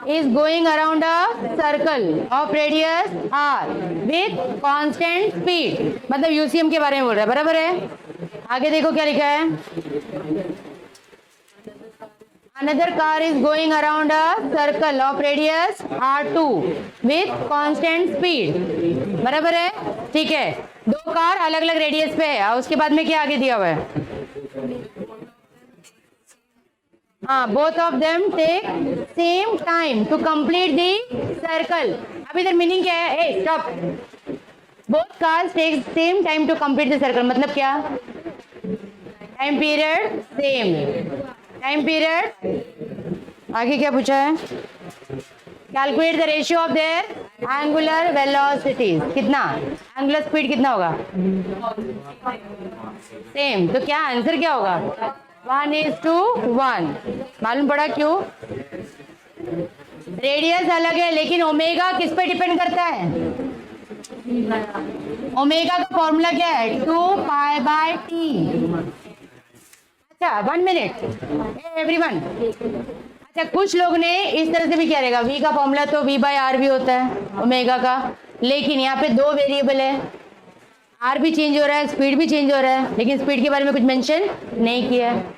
is going around a circle of radius R with constant speed, मतलब यूसीएम के बारे में बोल रहा है, बराबर है? आगे देखो क्या लिखा है? Another car is going around a circle of radius R2 with constant speed, बराबर है? ठीक है, दो कार अलग अलग रेडियस पे है और उसके बाद में क्या आगे दिया हुआ है? हाँ, both of them take same time to complete the circle। अब इधर मीनिंग क्या है? ए stop. both cars take same time to complete the circle मतलब क्या? Time period same, time period आगे क्या पूछा है? Calculate the ratio of their angular velocities. कितना एंगुलर स्पीड कितना होगा? सेम। तो क्या आंसर क्या होगा? 1:1। मालूम पड़ा क्यों? रेडियस अलग है लेकिन ओमेगा किस पे डिपेंड करता है? ओमेगा का फॉर्मूला क्या है? 2π/t। अच्छा 1 मिनट एवरीवन। अच्छा कुछ लोग ने इस तरह से भी किया रहेगा, v का फॉर्मूला तो v/r भी होता है ओमेगा का, लेकिन यहाँ पे दो वेरिएबल है, r भी चेंज हो रहा है, स्पीड भी चेंज हो रहा है, लेकिन स्पीड के बारे में कुछ मेंशन नहीं किया है।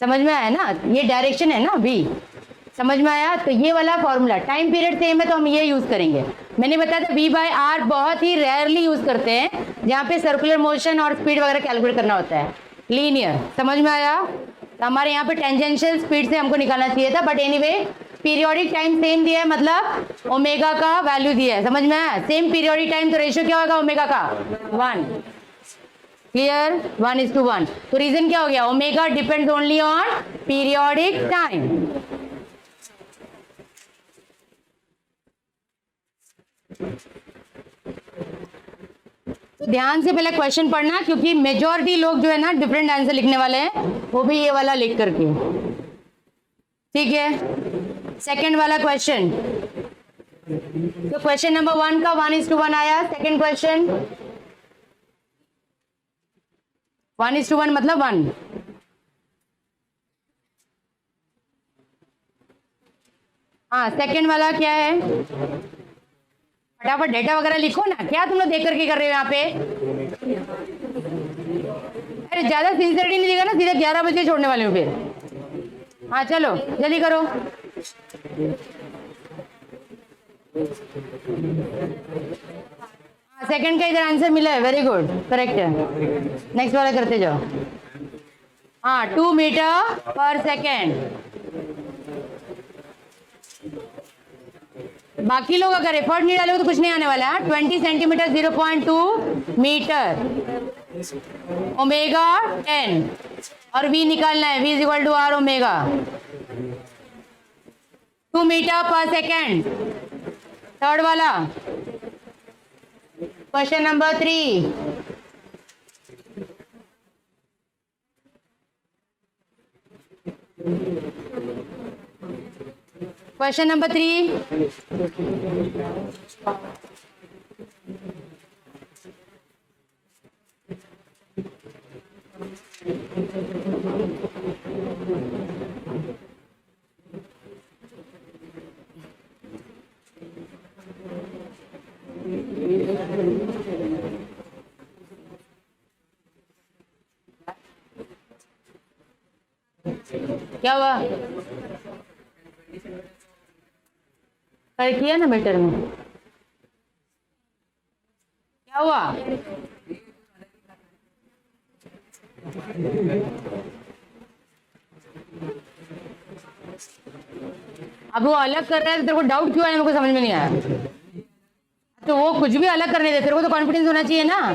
समझ में आया ना? ये डायरेक्शन है ना v। समझ में आया? तो ये वाला फॉर्मूला टाइम पीरियड सेम है तो हम ये यूज करेंगे। मैंने बताया था v/r बहुत ही रेयरली यूज करते हैं जहाँ पे सर्कुलर मोशन और स्पीड वगैरह कैलकुलेट करना होता है, लीनियर। समझ में आया? तो हमारे यहाँ पे टेंजेंशियल स्पीड से हमको निकालना चाहिए था, but anyway periodic time same दिया है, मतलब ओमेगा का वैल्यू दिया है। समझ में आया? सेम पीरियोडिक टाइम तो रेशियो क्या होगा ओमेगा का? 1। क्लियर? 1:1। तो रीजन क्या हो गया? Omega depends only on periodic time. ध्यान से पहले क्वेश्चन पढ़ना, क्योंकि मेजॉरिटी लोग जो है ना डिफरेंट आंसर लिखने वाले हैं, वो भी ये वाला लिख करके। ठीक है, सेकंड वाला क्वेश्चन। तो क्वेश्चन नंबर 1 का 1:1 आया। सेकंड क्वेश्चन 1:1 मतलब 1। हाँ सेकंड वाला क्या है? फटाफट डेटा वगैरह लिखो ना। क्या तुम लोग देख करके कर रहे हो यहाँ पे? अरे ज्यादा सिंसियरिटी नहीं दिखा ना, सीधा 11 बजे छोड़ने वाले हो फिर। हाँ चलो जल्दी करो। सेकंड का इधर आंसर मिला है, वेरी गुड, करेक्ट है। नेक्स्ट वाला करते जाओ। हाँ 2 मीटर/सेकेंड। बाकी लोग अगर एफर्ट नहीं डालोगे तो कुछ नहीं आने वाला है। 20 सेंटीमीटर 0.2 मीटर, ओमेगा 10, और v निकालना है, v = r ओमेगा। 2 मीटर/सेकेंड। थर्ड वाला क्वेश्चन नंबर 3। Question number 3। क्या हुआ? कर किया ना मीटर में? क्या हुआ? अब वो अलग कर रहा है तो तेरे को डाउट क्यों आया? मेरे को समझ में नहीं आया। तो वो कुछ भी अलग करने दे, तेरे को तो कॉन्फिडेंस होना चाहिए ना।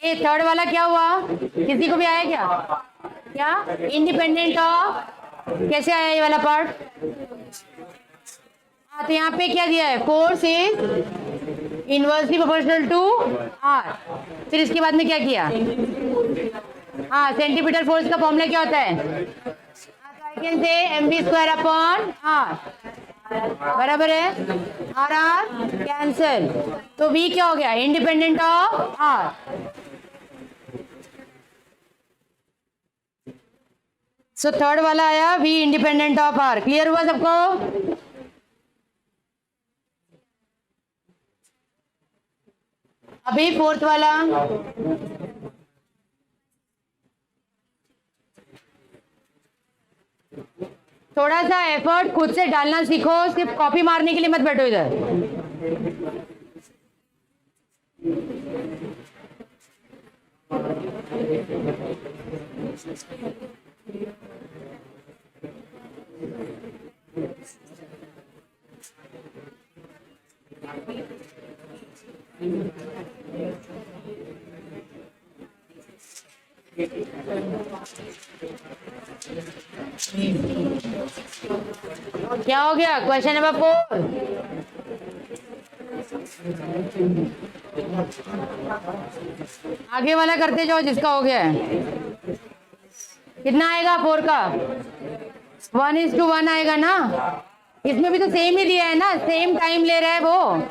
ये थर्ड वाला क्या हुआ? किसी को भी आया क्या? क्या इंडिपेंडेंट ऑफ, कैसे आया ये वाला पार्ट? हाँ तो यहाँ पे क्या दिया है? Force is inversely proportional to R. फिर इसके बाद में क्या किया? हाँ सेंटीमीटर फोर्स का फॉर्मूला क्या होता है? आई कैन से mv²/r। बराबर है, आर आर कैंसिल, तो v क्या हो गया? Independent of r। So third वाला आया v independent of r। Clear हुआ सबको? अभी फोर्थ वाला। थोड़ा सा एफर्ट खुद से डालना सीखो, सिर्फ कॉपी मारने के लिए मत बैठो इधर। क्या हो गया? Question number 4। आगे वाला करते जाओ जिसका हो गया है। कितना आएगा 4 का? 1:1 आएगा ना। इसमें भी तो सेम ही दिया है ना, सेम टाइम ले रहा है वो।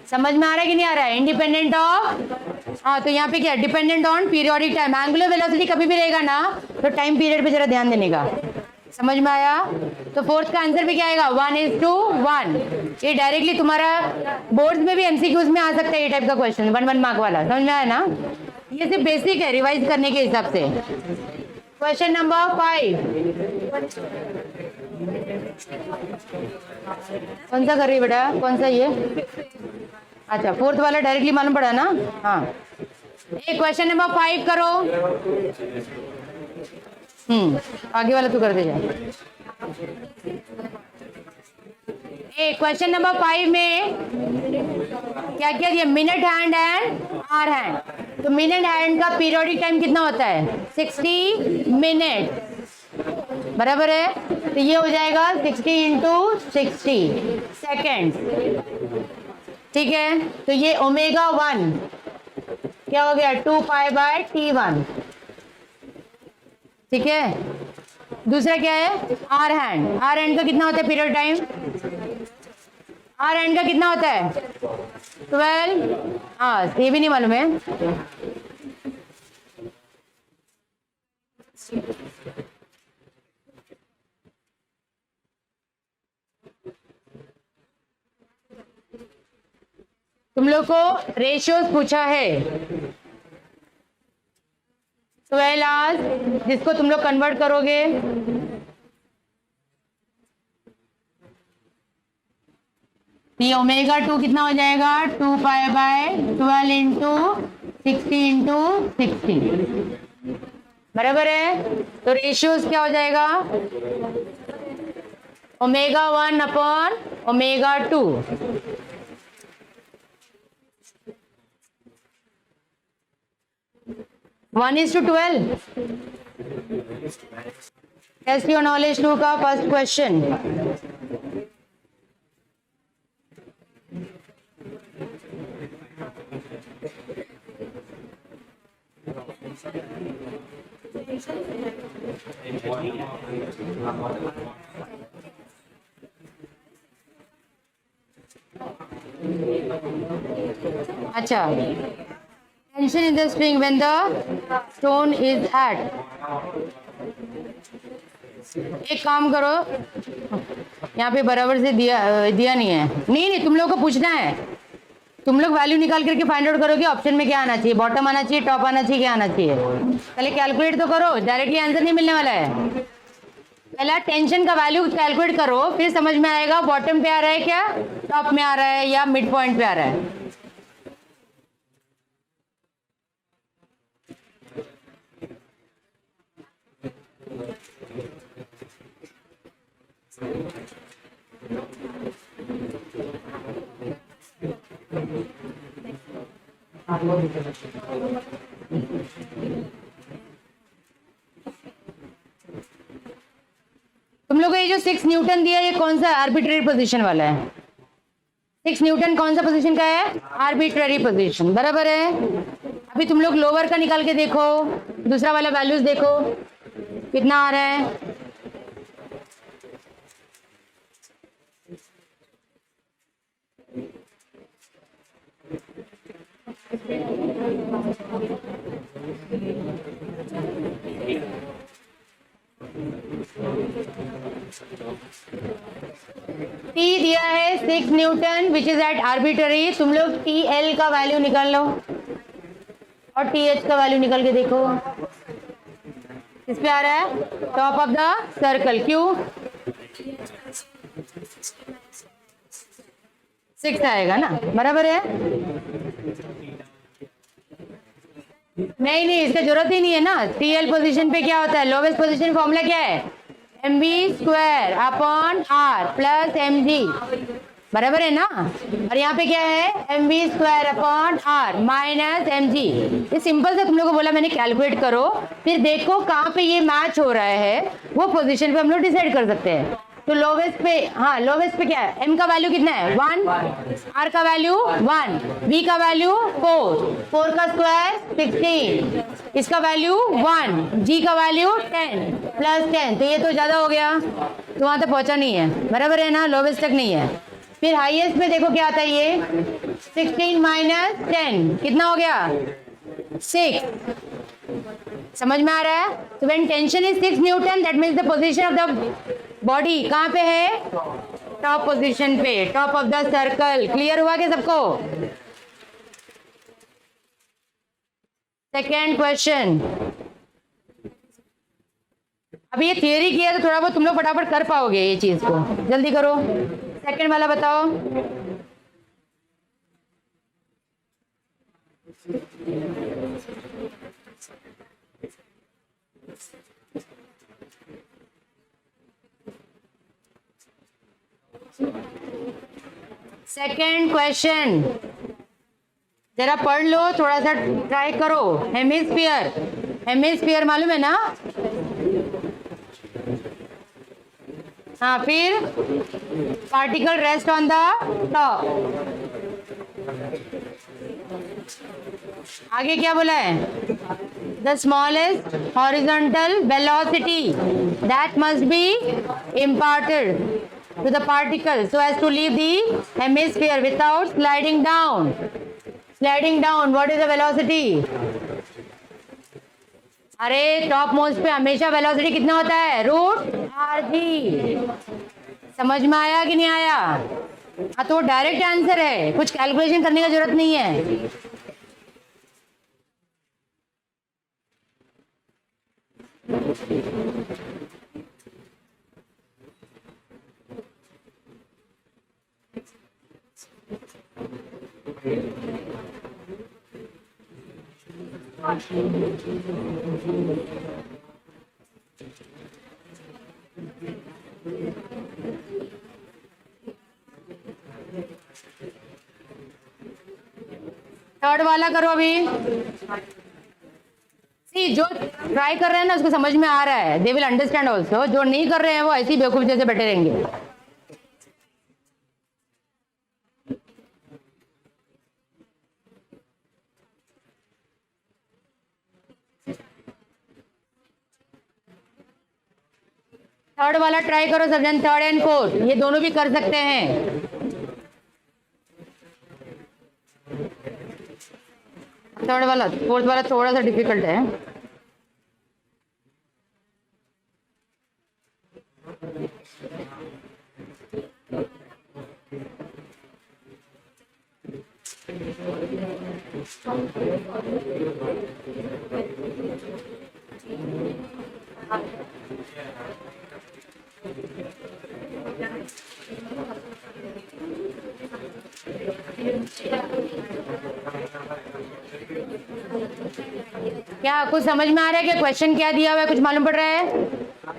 समझ में आ रहा है कि नहीं आ रहा है? इंडिपेंडेंट ऑफ, हाँ, तो यहाँ पे क्या? Dependent on periodic time. Angular velocity कभी भी रहेगा ना तो टाइम पीरियड पे जरा ध्यान देने का। समझ में आया? तो फोर्थ का आंसर भी क्या आएगा? 1:1। ये डायरेक्टली तुम्हारा बोर्ड में भी एमसीक्यूज में आ सकता है ये टाइप का क्वेश्चन, 1 मार्क वाला। समझ में आया ना? ये सिर्फ बेसिक है रिवाइज करने के हिसाब से। Question number 5। कौन सा कर रही बेटा? कौन सा ये? अच्छा, फोर्थ वाला डायरेक्टली मालूम पड़ा ना? हाँ, एक क्वेश्चन नंबर 5 करो। आगे वाला तू कर दे जा। क्वेश्चन नंबर 5 में क्या क्या दिया? Minute hand and hour hand. तो मिनट हैंड का पीरियोडिक टाइम कितना होता है? 60 मिनट, बराबर है। तो ये हो जाएगा 60 × 60 सेकेंड। ठीक है, तो ये ω1 क्या हो गया? 2π/T1। ठीक है, दूसरा क्या है? Are hand. आर हैंड का कितना होता है पीरियड टाइम? आर हैंड का कितना होता है? 12। हाँ, ये भी नहीं मालूम है। तुम लोग को रेशियोज पूछा है 12 आवर्स, जिसको तुम लोग कन्वर्ट करोगे ये ω2 कितना हो जाएगा? 2π/12 × 60 × 60, बराबर है। तो रेशियोज क्या हो जाएगा? ω1/ω2। 1:12। टेस्ट योर नॉलेज 2 का फर्स्ट क्वेश्चन। अच्छा, tension in the spring when the stone is at। एक काम करो, यहाँ पे बराबर से दिया नहीं है। नहीं, तुम लोग को पूछना है। तुम लोग वैल्यू निकाल करके फाइंड आउट करोगे ऑप्शन में क्या आना चाहिए, बॉटम आना चाहिए, टॉप आना चाहिए, क्या आना चाहिए। पहले कैलकुलेट तो करो, डायरेक्टली आंसर नहीं मिलने वाला है। पहला टेंशन का वैल्यू कैलकुलेट करो, फिर समझ में आएगा बॉटम पे आ रहा है क्या, टॉप में आ रहा है या मिड पॉइंट पे आ रहा है। तुम लोग को ये जो 6 न्यूटन दिया, ये कौन सा आर्बिट्ररी पोजीशन वाला है? 6 न्यूटन कौन सा पोजीशन का है? आर्बिट्ररी पोजीशन, बराबर है। अभी तुम लोग लोअर का निकाल के देखो, दूसरा वाला वैल्यूज देखो कितना आ रहा है। T दिया है 6 newton which is at arbitrary. तुम लोग TL का वैल्यू निकाल लो और TH का वैल्यू निकाल के देखो। इस पे आ रहा है टॉप ऑफ द सर्कल, क्यों 6 आएगा ना, बराबर है। नहीं, इसका जरूरत ही नहीं है ना। TL पोजीशन पे क्या होता है? लोवेस्ट पोजीशन फॉर्मूला क्या है? mv² / r + mg। बराबर है ना। और यहाँ पे क्या है, M V square upon are minus M G. ये सिंपल से तुम लोग को बोला मैंने कैलकुलेट करो, फिर देखो कहाँ पे ये मैच हो रहा है, वो पोजीशन पे हम लोग डिसाइड कर सकते हैं। तो लोवेस्ट पे, हाँ लोवेस्ट पे क्या है, एम का वैल्यू कितना है 1, आर का वैल्यू 1, वी का वैल्यू 4, 4 का स्क्वायर 16, इसका वैल्यू 1, जी का वैल्यू 10 प्लस 10, तो ये तो ज्यादा हो गया, तो वहां तक पहुंचा नहीं है, बराबर है ना, लोवेस्ट तक नहीं है। फिर हाईएस्ट में देखो क्या आता है, ये 16 माइनस 10 कितना हो गया 6, समझ में आ रहा है। तो when tension is 6 Newton that means the position of the body कहाँ पे है, टॉप पोजीशन पे, top of the circle. Clear हुआ क्या सबको। सेकेंड क्वेश्चन, अभी ये थियरी किया तो थोड़ा बहुत तुम लोग फटाफट कर पाओगे ये चीज को, जल्दी करो। सेकेंड वाला बताओ। सेकेंड क्वेश्चन जरा पढ़ लो, थोड़ा सा ट्राई करो। हेमिस्फीयर, हेमिस्फीयर मालूम है ना, हाँ, फिर particle rest on the top, आगे क्या बोला है, the smallest horizontal velocity that must be imparted to the particle so as to leave the hemisphere without sliding down. Sliding down, what is the velocity? अरे टॉप मोस्ट पे हमेशा वेलोसिटी कितना होता है, रूट आर जी। समझ में आया कि नहीं आया। हाँ, तो डायरेक्ट आंसर है, कुछ कैलकुलेशन करने का जरूरत नहीं है। थर्ड वाला करो अभी। सी जो ट्राई कर रहे हैं ना उसको समझ में आ रहा है, दे विल अंडरस्टैंड ऑल्सो। जो नहीं कर रहे हैं वो ऐसे ही बेवकूफ जैसे बैठे रहेंगे। थर्ड वाला ट्राई करो सब जन, थर्ड एंड फोर्थ ये दोनों भी कर सकते हैं। थर्ड वाला, फोर्थ वाला थोड़ा सा डिफिकल्ट है। क्या कुछ समझ में आ रहा है कि क्वेश्चन क्या दिया हुआ है, कुछ मालूम पड़ रहा है।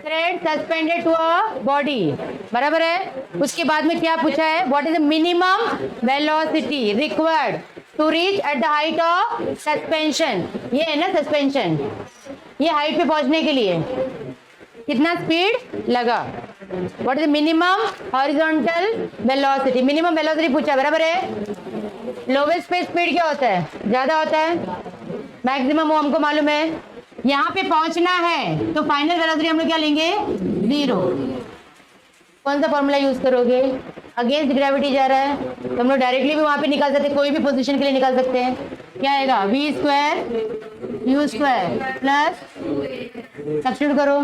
Thread suspended to a body, बराबर है। उसके बाद में क्या पूछा है, what is the minimum velocity required to reach at the height of suspension. ये है ना सस्पेंशन, ये हाइट पे पहुंचने के लिए कितना स्पीड लगा। What is the minimum horizontal velocity, minimum velocity पूछा, बराबर है। लोवेस्ट पे स्पीड क्या होता है, ज्यादा होता है। मैक्सिमम वो हमको मालूम है। यहाँ पे पहुंचना है तो फाइनल वेलोसिटी हम लोग क्या लेंगे, 0। कौन सा फॉर्मूला यूज करोगे, अगेंस्ट ग्रेविटी जा रहा है तो हम लोग डायरेक्टली भी वहां पे निकाल सकते हैं, कोई भी पोजीशन के लिए निकाल सकते हैं। क्या आएगा, V square U square plus, substitute करो,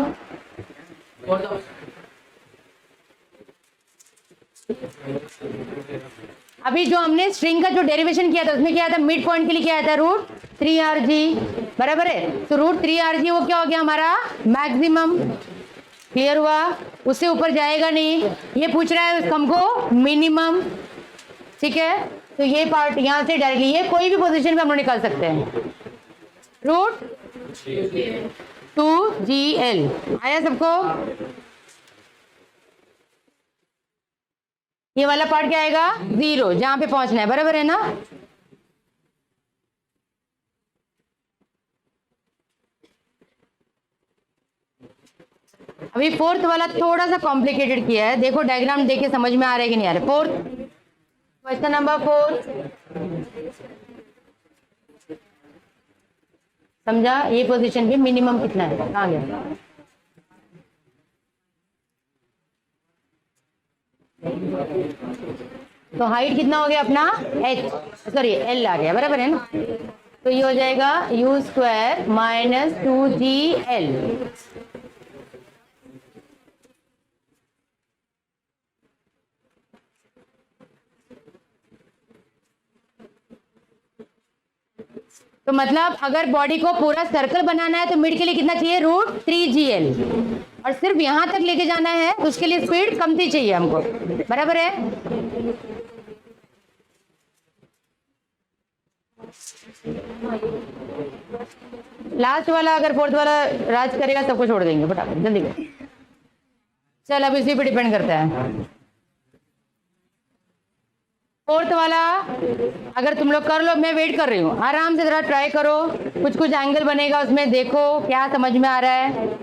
अभी जो हमने स्ट्रिंग का जो डेरिवेशन किया था उसमें क्या था, मिड पॉइंट के लिए क्या आता है, √3rg, बराबर है। तो √3rg वो क्या हो गया हमारा मैक्सिमम। क्लियर हुआ, उससे ऊपर जाएगा नहीं। ये पूछ रहा है हमको मिनिमम, ठीक है। तो ये पार्ट यहाँ से डायरेक्टली ये कोई भी पोजीशन पे हम लोग निकाल सकते हैं। √2gl आया सबको। ये वाला पार्ट क्या आएगा 0, जहां पे पहुंचना है, बराबर है ना। अभी फोर्थ वाला थोड़ा सा कॉम्प्लिकेटेड किया है, देखो डायग्राम देख के समझ में आ रहा है कि नहीं आ रहा है। फोर्थ क्वेश्चन नंबर 4 समझा, ये पोजीशन पे मिनिमम कितना है, कहाँ गया। तो हाइट कितना हो गया अपना एल आ गया, बराबर है ना। तो ये हो जाएगा u² माइनस 2gl। तो मतलब अगर बॉडी को पूरा सर्कल बनाना है तो मिड के लिए कितना चाहिए, √3gl। और सिर्फ यहां तक लेके जाना है तो उसके लिए स्पीड कमती चाहिए हमको, बराबर है। लास्ट वाला अगर फोर्थ वाला राज करेगा सबको छोड़ देंगे फटाफट, जल्दी कर। चल अब इसी पे डिपेंड करता है। फोर्थ वाला अगर तुम लोग कर लो, मैं वेट कर रही हूँ, आराम से जरा ट्राई करो, कुछ कुछ एंगल बनेगा उसमें, देखो क्या समझ में आ रहा है।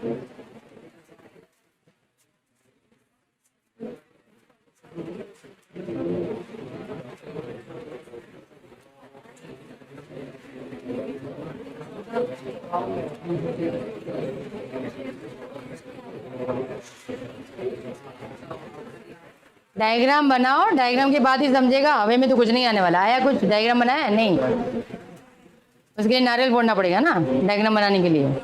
डायग्राम बनाओ, डायग्राम के बाद ही समझेगा, हमें में तो कुछ नहीं आने वाला। आया कुछ डायग्राम बनाया नहीं, उसके लिए नारियल फोड़ना पड़ेगा ना डायग्राम बनाने के लिए।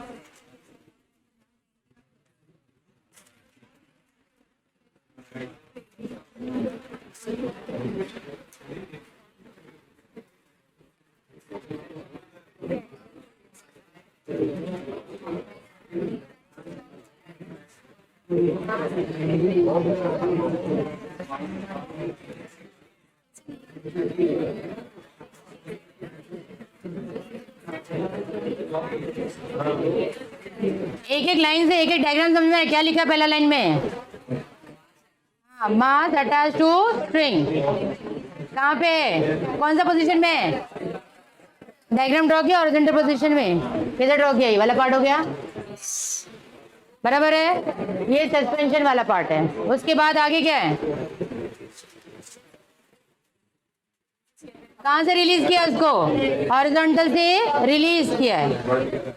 एक एक लाइन से एक एक डायग्राम समझ में आया। क्या लिखा है पहला लाइन में, मास अटैच टू स्ट्रिंग, कहाँ पे, कौन सा पोजीशन में डायग्राम ड्रॉ किया, हॉरिजॉन्टल पोजीशन में किधर ड्रॉ किया, ये वाला पार्ट हो गया, बराबर है। ये सस्पेंशन वाला पार्ट है। उसके बाद आगे क्या है, कहाँ से रिलीज किया उसको, हॉरिजॉन्टल से रिलीज किया है।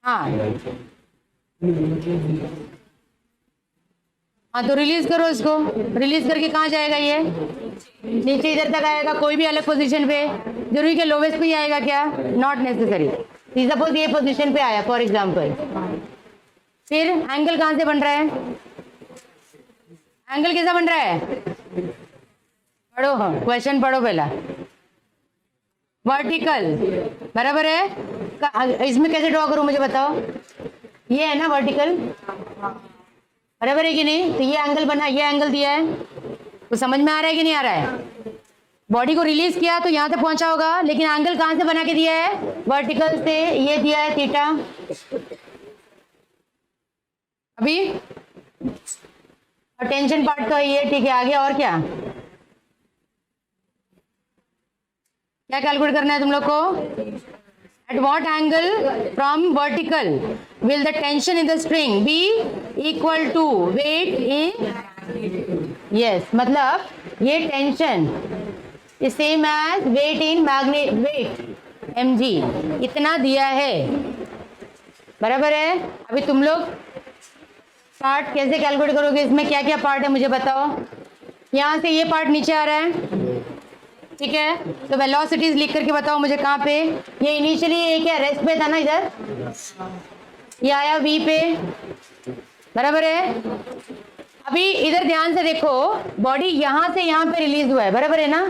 हाँ हाँ, तो रिलीज करो इसको, रिलीज करके कहाँ जाएगा, ये नीचे इधर तक आएगा, कोई भी अलग पोजीशन पे, जरूरी के लोवेस्ट पे ही आएगा क्या, नॉट नेसेसरी। सपोज ये पोजीशन पे आया फॉर एग्जांपल, फिर एंगल कहाँ से बन रहा है, एंगल कैसा बन रहा है, पढ़ो, हाँ क्वेश्चन पढ़ो पहला। वर्टिकल, बराबर है। इसमें कैसे ड्रॉ करूं मुझे बताओ, ये है ना वर्टिकल, बराबर है कि नहीं। तो ये एंगल बना, ये एंगल दिया है, तो समझ में आ रहा है कि नहीं आ रहा है। बॉडी को रिलीज किया तो यहाँ तक पहुंचा होगा, लेकिन एंगल कहाँ से बना के दिया है, वर्टिकल से, ये दिया है थीटा। अभी टेंशन पार्ट तो ये ठीक है, आगे और क्या क्या कैलकुलेट करना है तुम लोग को, at what angle from vertical will the tension in the string be equal to weight in, yes, मतलब ये tension is same as weight in magnet, weight mg, इतना दिया है, बराबर है। अभी तुम लोग पार्ट कैसे कैलकुलेट करोगे, इसमें क्या क्या पार्ट है मुझे बताओ। यहाँ से ये पार्ट नीचे आ रहा है, ठीक है, तो वेलोसिटीज लिख करके बताओ मुझे कहाँ पे। ये इनिशियली ये क्या रेस्ट पे था ना, इधर ये आया v पे, बराबर है। अभी इधर ध्यान से देखो, बॉडी यहाँ से यहाँ पे रिलीज हुआ है, बराबर है ना।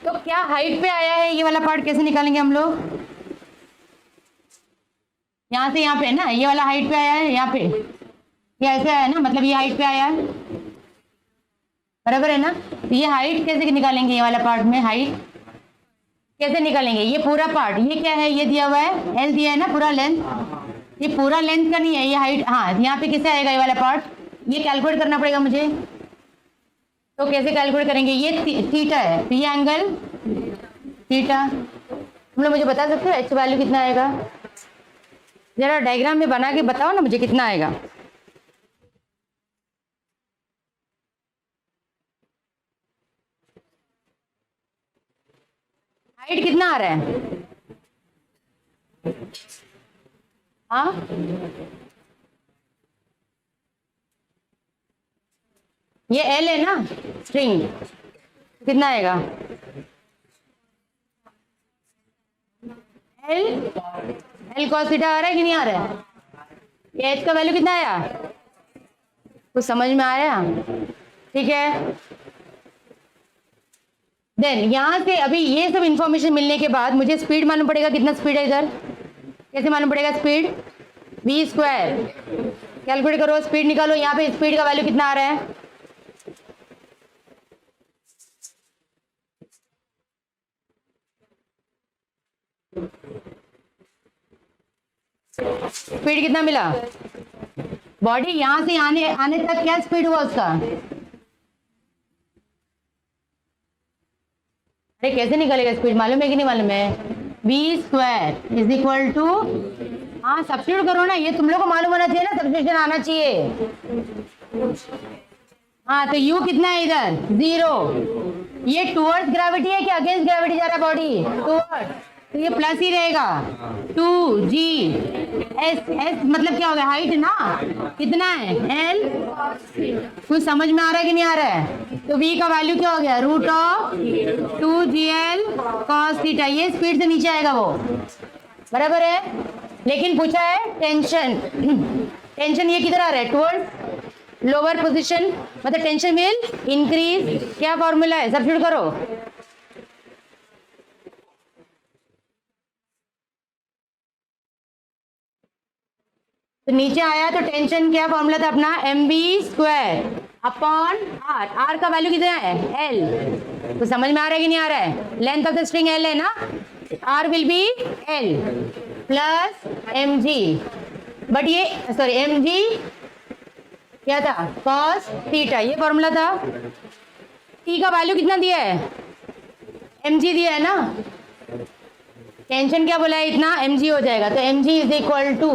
तो क्या हाइट पे आया है, ये वाला पार्ट कैसे निकालेंगे हम लोग, यहाँ से यहाँ पे ना, ये वाला हाइट पे आया है, यहाँ पे ये ऐसे आया ना, मतलब ये हाइट पे आया है, बराबर है ना। तो ये हाइट कैसे निकालेंगे, ये वाला पार्ट में हाइट कैसे निकालेंगे, ये पूरा पार्ट, ये क्या है, ये दिया हुआ है एल दिया है ना, पूरा लेंथ, ये पूरा लेंथ का नहीं है, ये हाइट, हाँ यहाँ पे किससे आएगा ये वाला पार्ट, ये कैलकुलेट करना पड़ेगा मुझे। तो कैसे कैलकुलेट करेंगे? ये थीटा है, तो ये एंगल थीटा। तुम लोग मुझे बता सकते हो एच वैल्यू कितना आएगा? जरा डायग्राम में बना के बताओ ना मुझे कितना आएगा। हाइट कितना आ रहा है? हाँ, ये एल है ना स्ट्रिंग, कितना आएगा? एल एल कॉस थीटा आ रहा है कि नहीं आ रहा है? ये एच का वैल्यू कितना आया? कुछ समझ में आया? ठीक है, देन यहां से अभी ये सब इंफॉर्मेशन मिलने के बाद मुझे स्पीड मालूम पड़ेगा, कितना स्पीड है इधर। कैसे मालूम पड़ेगा स्पीड? v स्क्वायर, कैलकुलेट करो, स्पीड निकालो। यहाँ पे स्पीड का वैल्यू कितना आ रहा है? स्पीड कितना मिला? बॉडी यहां से आने आने तक क्या स्पीड हुआ उसका? अरे कैसे निकलेगा स्पीड, मालूम है कि नहीं मालूम है? v square is equal to, हाँ सब्स्टिट्यूट करो ना, ये तुम लोग को मालूम होना चाहिए ना, सब्स्टिट्यूशन आना चाहिए। हाँ तो u कितना है इधर? 0। ये टुवर्ड्स ग्रेविटी है कि अगेंस्ट ग्रेविटी जा रहा है बॉडी? टुवर्ड्स, तो ये प्लस ही रहेगा। 2g s, s मतलब क्या हो गया? हाइट ना, कितना है? l। कुछ समझ में आ रहा है कि नहीं आ रहा है? तो v का वैल्यू क्या हो गया? Root of 2gl cos theta. ये स्पीड से नीचे आएगा वो, बराबर है। लेकिन पूछा है टेंशन, टेंशन ये किधर आ रहा है? टुवर्ड्स लोअर पोजीशन, मतलब टेंशन विल इंक्रीज। क्या फॉर्मूला है? सब्स्टिट्यूट करो। तो नीचे आया तो टेंशन क्या फॉर्मूला था अपना? mv square upon r। r का वैल्यू कितना है? l। तो समझ में आ रहा है कि नहीं आ रहा है? Length of the string l है ना, r will be l plus mg, but ये सॉरी mg क्या था? cos थीटा, ये फॉर्मूला था। t का वैल्यू कितना दिया है? mg दिया है ना, टेंशन क्या बोला है? इतना mg हो जाएगा। तो mg is equal to,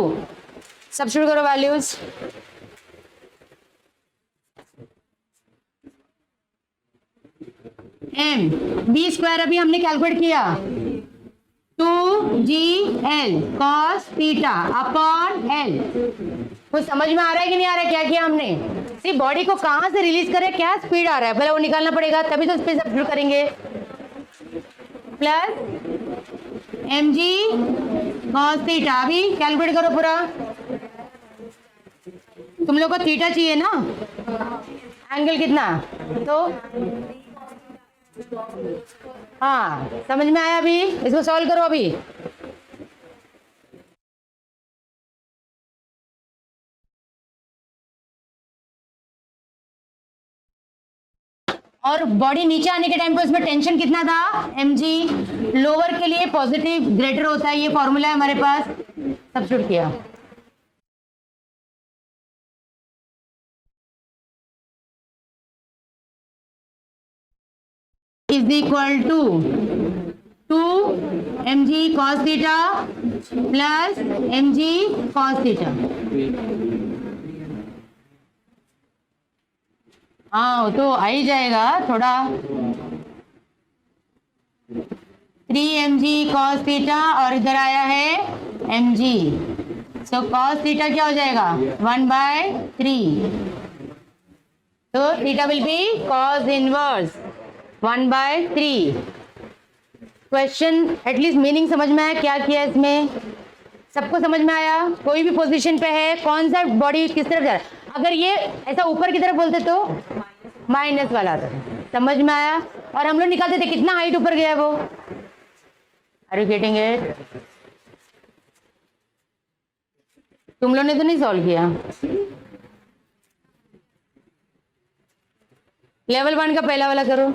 substitute करो वैल्यूज। m b स्क्वायर अभी हमने कैलकुलेट किया, 2gl cos theta upon l। कुछ समझ में आ रहा है कि नहीं आ रहा है? क्या किया हमने? सिर्फ बॉडी को कहां से रिलीज करे, क्या स्पीड आ रहा है, पहले वो निकालना पड़ेगा, तभी तो स्पीड सब्स्टिट्यूट करेंगे। प्लस mg cos थीटा, अभी कैलकुलेट करो पूरा। तुम लोग को थीटा चाहिए ना, एंगल कितना? तो हाँ समझ में आया? अभी इसको सॉल्व करो अभी। और बॉडी नीचे आने के टाइम पे उसमें टेंशन कितना था? mg। लोअर के लिए पॉजिटिव ग्रेटर होता है, ये फॉर्मूला है हमारे पास, सब्स्टिट्यूट किया। Is equal to 2mg cos theta plus mg cos theta. हाँ तो आ ही जाएगा थोड़ा। 3mg cos थीटा और इधर आया है mg, सो cos थीटा क्या हो जाएगा? 1/3। तो theta will be cos inverse 1/3। Question at least meaning समझ में आया? क्या किया इसमें? सबको समझ में आया? कोई भी पोजीशन पे है, कौन सा बॉडी किस तरफ जा रहा है? अगर ये ऐसा ऊपर की तरफ बोलते तो माइनस वाला आता था, समझ में आया? और हम लोग निकालते थे कितना हाइट ऊपर गया वो। Are you getting it? तुम लोग ने तो नहीं सॉल्व किया। लेवल 1 का पहला वाला करो।